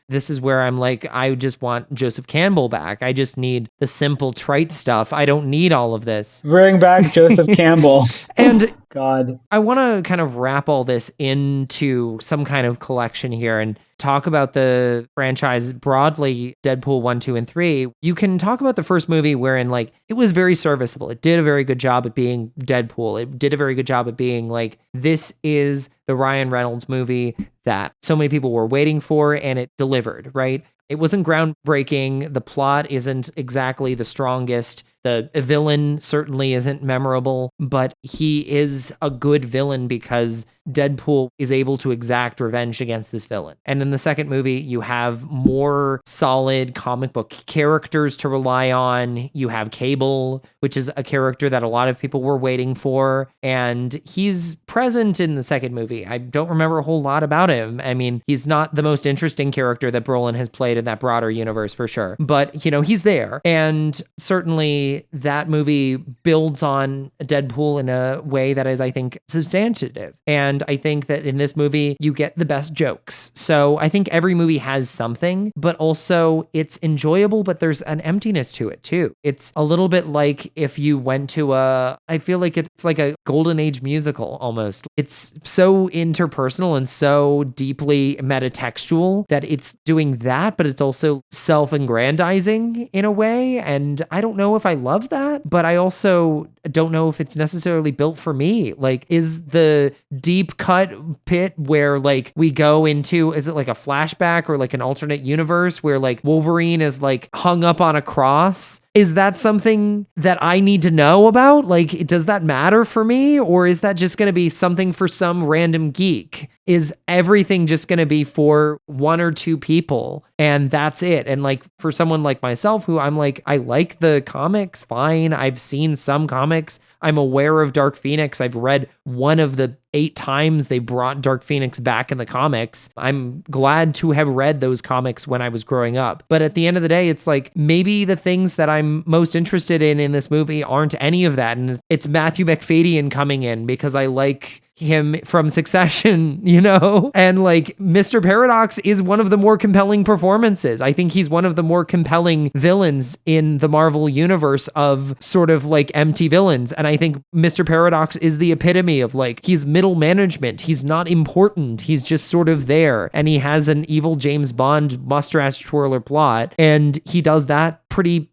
This is where I'm like, I just want Joseph Campbell back. I just need the simple trite stuff. I don't need all of this. Bring back Joseph Campbell. And God. I want to kind of wrap all this into some kind of collection here and talk about the franchise broadly, Deadpool 1, 2, and 3. You can talk about the first movie wherein it was very serviceable. It did a very good job at being Deadpool. It did a very good job at being this is the Ryan Reynolds movie that so many people were waiting for, and it delivered, right? It wasn't groundbreaking. The plot isn't exactly the strongest. The villain certainly isn't memorable, but he is a good villain because Deadpool is able to exact revenge against this villain. And in the second movie, you have more solid comic book characters to rely on. You have Cable, which is a character that a lot of people were waiting for, and he's present in the second movie. I don't remember a whole lot about him. I mean, he's not the most interesting character that Brolin has played in that broader universe for sure, but he's there. And certainly that movie builds on Deadpool in a way that is, I think, substantive. And I think that in this movie, you get the best jokes. So I think every movie has something, but also it's enjoyable, but there's an emptiness to it too. It's a little bit like if you went to I feel like it's like a golden age musical almost. It's so interpersonal and so deeply metatextual that it's doing that, but it's also self-aggrandizing in a way. And I don't know if I love that, but I also don't know if it's necessarily built for me. Is the deep cut pit where we go into, is it like a flashback or an alternate universe where Wolverine is hung up on a cross? Is that something that I need to know about? Does that matter for me? Or is that just going to be something for some random geek? Is everything just going to be for 1 or 2 people and that's it? And for someone like myself who I'm I like the comics, fine. I've seen some comics. I'm aware of Dark Phoenix. I've read one of the 8 times they brought Dark Phoenix back in the comics. I'm glad to have read those comics when I was growing up. But at the end of the day, it's maybe the things that I'm most interested in this movie aren't any of that. And it's Matthew Macfadyen coming in because I like him from Succession, and Mr. Paradox is one of the more compelling performances. I think he's one of the more compelling villains in the Marvel universe of sort of empty villains. And I think Mr. Paradox is the epitome of he's middle management. He's not important. He's just sort of there. And he has an evil James Bond mustache twirler plot. And he does that pretty,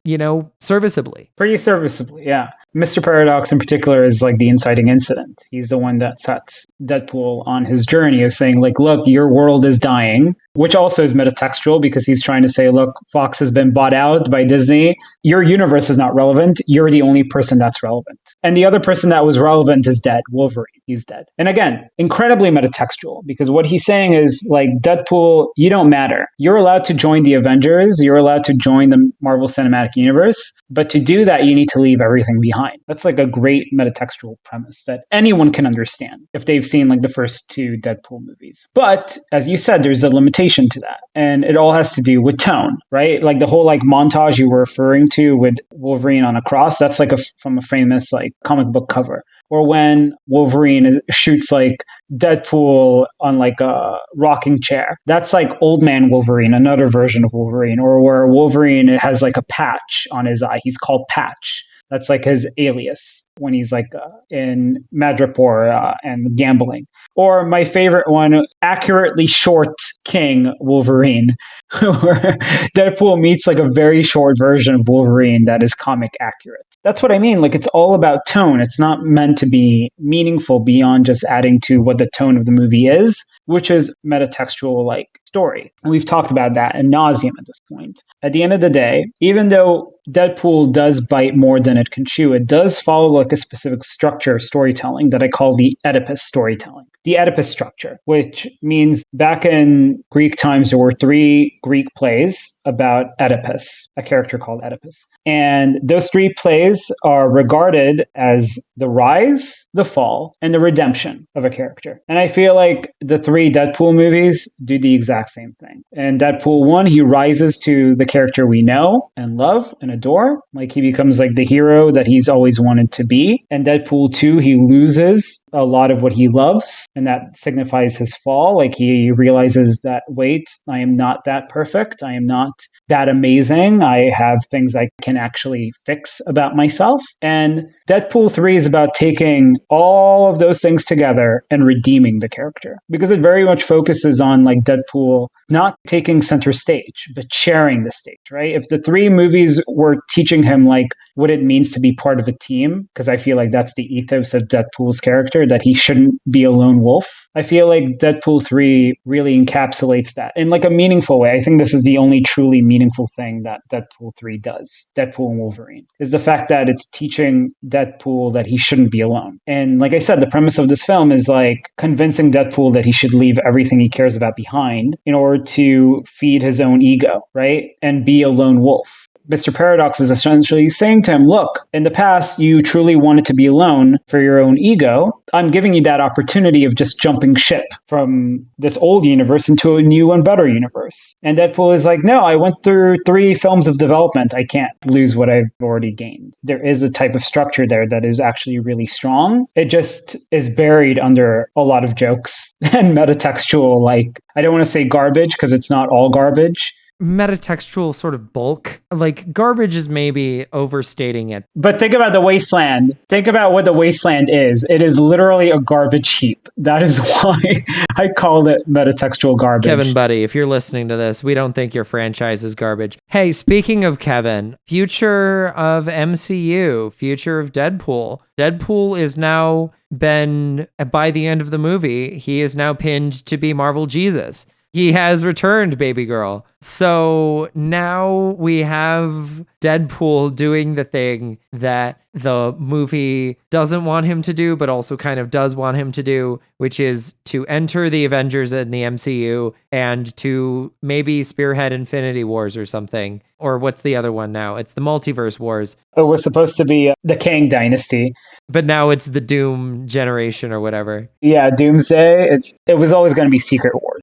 serviceably. Pretty serviceably, yeah. Mr. Paradox in particular is like the inciting incident. He's the one that sets Deadpool on his journey of saying, like, look, your world is dying, which also is metatextual because he's trying to say, look, Fox has been bought out by Disney. Your universe is not relevant. You're the only person that's relevant. And the other person that was relevant is dead. Wolverine, he's dead. And again, incredibly metatextual because what he's saying is like, Deadpool, you don't matter. You're allowed to join the Avengers. You're allowed to join the Marvel Cinematic Universe. But to do that, you need to leave everything behind. That's like a great metatextual premise that anyone can understand if they've seen like the first two Deadpool movies. But as you said, there's a limitation to that. And it all has to do with tone, right? Like the whole like montage you were referring to with Wolverine on a cross, that's like from a famous like comic book cover. Or when Wolverine shoots like Deadpool on like a rocking chair. That's like Old Man Wolverine, another version of Wolverine. Or where Wolverine has like a patch on his eye. He's called Patch. That's like his alias when he's like in Madripoor and gambling. Or my favorite one, accurately short King Wolverine, where Deadpool meets like a very short version of Wolverine that is comic accurate. That's what I mean. Like it's all about tone. It's not meant to be meaningful beyond just adding to what the tone of the movie is, which is metatextual like story. And we've talked about that ad nauseum at this point. At the end of the day, even though Deadpool does bite more than it can chew, it does follow like a specific structure of storytelling that I call the Oedipus storytelling. The Oedipus structure, which means back in Greek times, there were 3 Greek plays about Oedipus, a character called Oedipus. And those 3 plays are regarded as the rise, the fall, and the redemption of a character. And I feel like the 3 Deadpool movies do the exact same thing. In Deadpool 1, he rises to the character we know and love and adore. Like he becomes like the hero that he's always wanted to be. And Deadpool 2, he loses a lot of what he loves, and that signifies his fall. Like he realizes that, wait, I am not that perfect. I am not that amazing. I have things I can actually fix about myself. And Deadpool 3 is about taking all of those things together and redeeming the character because it very much focuses on like Deadpool not taking center stage, but sharing the stage, right? If the 3 movies were teaching him like what it means to be part of a team, because I feel like that's the ethos of Deadpool's character, that he shouldn't be a lone wolf. I feel like Deadpool 3 really encapsulates that in like a meaningful way. I think this is the only truly meaningful thing that Deadpool 3 does, Deadpool and Wolverine, is the fact that it's teaching Deadpool that he shouldn't be alone. And like I said, the premise of this film is like convincing Deadpool that he should leave everything he cares about behind in order to feed his own ego, right? And be a lone wolf. Mr. Paradox is essentially saying to him, look, in the past, you truly wanted to be alone for your own ego. I'm giving you that opportunity of just jumping ship from this old universe into a new and better universe. And Deadpool is like, no, I went through 3 films of development. I can't lose what I've already gained. There is a type of structure there that is actually really strong. It just is buried under a lot of jokes and metatextual, like, I don't want to say garbage because it's not all garbage. Metatextual sort of bulk. Like garbage is maybe overstating it. But think about the wasteland. Think about what the wasteland is. It is literally a garbage heap. That is why I called it metatextual garbage. Kevin, buddy, if you're listening to this, we don't think your franchise is garbage. Hey, speaking of Kevin, future of MCU, future of Deadpool. Deadpool is now been, by the end of the movie, he is now pinned to be Marvel Jesus. He has returned, baby girl. So now we have Deadpool doing the thing that the movie doesn't want him to do, but also kind of does want him to do, which is to enter the Avengers in the MCU and to maybe spearhead Infinity Wars or something. Or what's the other one now? It's the Multiverse Wars. It was supposed to be the Kang Dynasty. But now it's the Doom generation or whatever. Yeah, Doomsday. It was always going to be Secret Wars.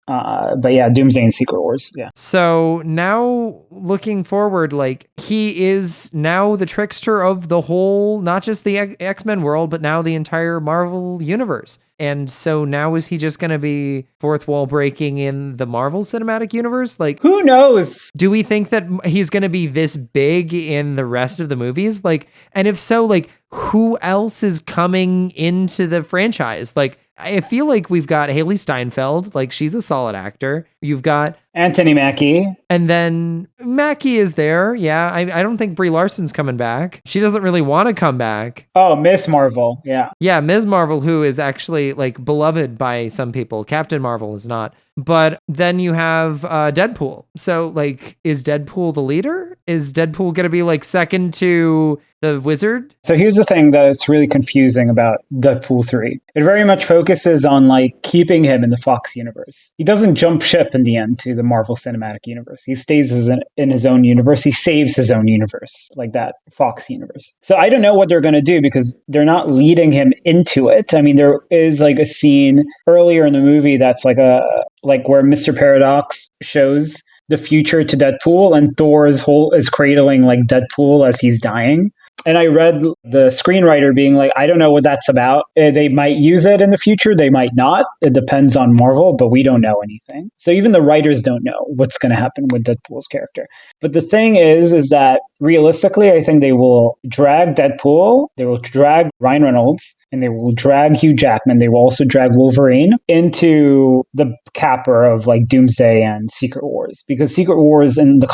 But yeah, Doomsday and Secret Wars. Yeah. So now looking forward, like he is now the trickster of the whole, not just the X-Men world, but now the entire Marvel universe. And so now is he just going to be fourth wall breaking in the Marvel Cinematic Universe? Like, who knows? Do we think that he's going to be this big in the rest of the movies? Like, and if so, like, who else is coming into the franchise? Like, I feel like we've got Haley Steinfeld, like she's a solid actor. You've got Anthony Mackie. And then Mackie is there. Yeah, I don't think Brie Larson's coming back. She doesn't really want to come back. Oh, Miss Marvel. Yeah. Yeah, Ms. Marvel, who is actually like beloved by some people. Captain Marvel is not. But then you have Deadpool. So like, is Deadpool the leader? Is Deadpool going to be like second to the Wizard? So here's the thing that's really confusing about Deadpool 3. It very much focuses on like keeping him in the Fox universe. He doesn't jump ship in the end to the Marvel Cinematic Universe. He stays in his own universe. He saves his own universe, like that Fox universe. So I don't know what they're going to do because they're not leading him into it. I mean, there is like a scene earlier in the movie that's like where Mr. Paradox shows the future to Deadpool, and Thor is cradling like Deadpool as he's dying. And I read the screenwriter being like, I don't know what that's about. They might use it in the future. They might not. It depends on Marvel, but we don't know anything. So even the writers don't know what's going to happen with Deadpool's character. But the thing is that realistically, I think they will drag Deadpool. They will drag Ryan Reynolds. And they will drag Hugh Jackman. They will also drag Wolverine into the capper of like Doomsday and Secret Wars, because Secret Wars in the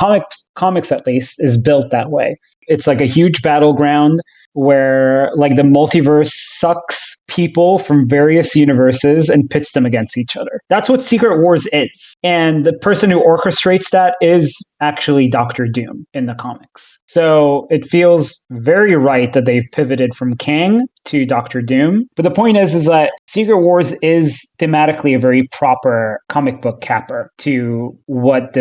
comics at least is built that way. It's like a huge battleground where like the multiverse sucks people from various universes and pits them against each other. That's what Secret Wars is. And the person who orchestrates that is actually Doctor Doom in the comics. So it feels very right that they've pivoted from Kang to Doctor Doom. But the point is that Secret Wars is thematically a very proper comic book capper to what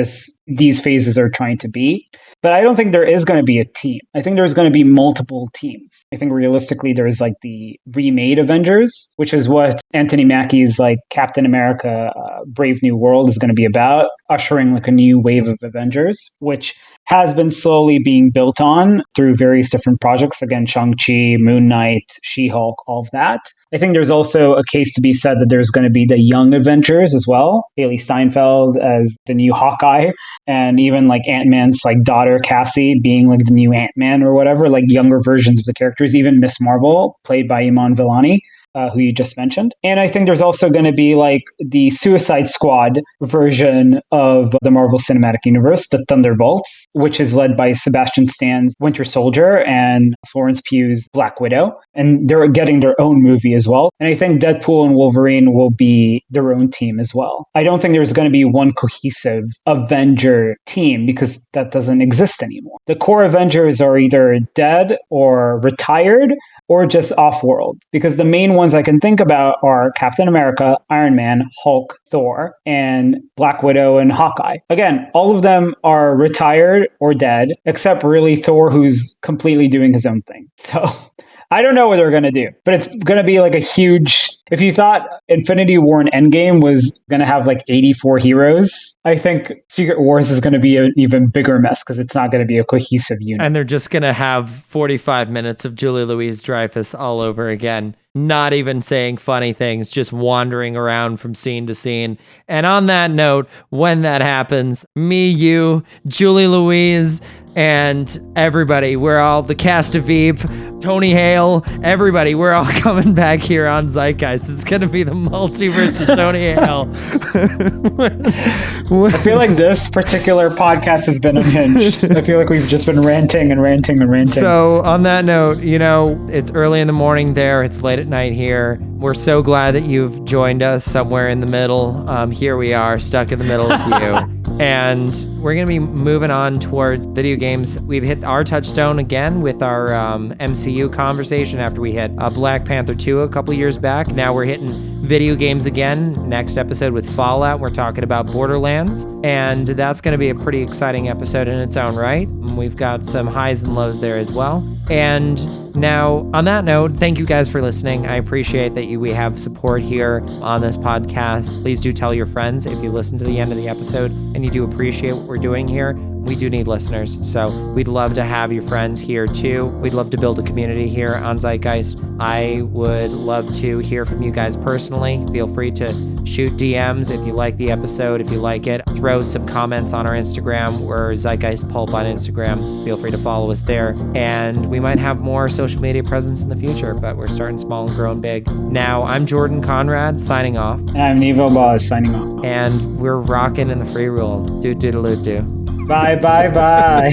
these phases are trying to be. But I don't think there is going to be a team. I think there's going to be multiple teams. I think realistically there's like the remade Avengers, which is what Anthony Mackie's like Captain America Brave New World is going to be about, ushering like a new wave of Avengers, which has been slowly being built on through various different projects. Again, Shang-Chi, Moon Knight, She-Hulk, all of that. I think there's also a case to be said that there's going to be the young Avengers as well. Haley Steinfeld as the new Hawkeye, and even like Ant-Man's like daughter Cassie being like the new Ant-Man or whatever, like younger versions of the characters. Even Miss Marvel, played by Iman Vellani, who you just mentioned. And I think there's also going to be like the Suicide Squad version of the Marvel Cinematic Universe, the Thunderbolts, which is led by Sebastian Stan's Winter Soldier and Florence Pugh's Black Widow. And they're getting their own movie as well. And I think Deadpool and Wolverine will be their own team as well. I don't think there's going to be one cohesive Avenger team because that doesn't exist anymore. The core Avengers are either dead or retired or just off-world, because the main ones I can think about are Captain America, Iron Man, Hulk, Thor, and Black Widow and Hawkeye. Again, all of them are retired or dead, except really Thor, who's completely doing his own thing. So I don't know what they're going to do, but it's going to be like a huge... If you thought Infinity War and Endgame was going to have like 84 heroes, I think Secret Wars is going to be an even bigger mess because it's not going to be a cohesive unit. And they're just going to have 45 minutes of Julie Louis-Dreyfus all over again. Not even saying funny things, just wandering around from scene to scene. And on that note, when that happens, me, you, Julie Louise, and everybody, we're all the cast of Veep, Tony Hale, everybody, we're all coming back here on Zeitgeist. It's going to be the multiverse of Tony Hale. I feel like this particular podcast has been unhinged. I feel like we've just been ranting and ranting and ranting. So on that note, you know, it's early in the morning there. It's late at night here. We're so glad that you've joined us somewhere in the middle. Here we are, stuck in the middle of you. And we're going to be moving on towards video games. We've hit our touchstone again with our MCU conversation after we hit Black Panther 2 a couple years back. Now we're hitting video games again. Next episode with Fallout, we're talking about Borderlands. And that's going to be a pretty exciting episode in its own right. We've got some highs and lows there as well. And now, on that note, thank you guys for listening. I appreciate that we have support here on this podcast. Please do tell your friends if you listen to the end of the episode and you do appreciate what we're doing here. We do need listeners. So we'd love to have your friends here too. We'd love to build a community here on Zeitgeist. I would love to hear from you guys personally. Feel free to shoot DMs if you like the episode, if you like it. Throw some comments on our Instagram. We're Zeitgeist Pulp on Instagram. Feel free to follow us there. And we might have more social media presence in the future, but we're starting small and growing big. Now, I'm Jordan Conrad signing off. And I'm Nevo Boz signing off. And we're rocking in the free rule. Doodaloo. Bye, bye, bye.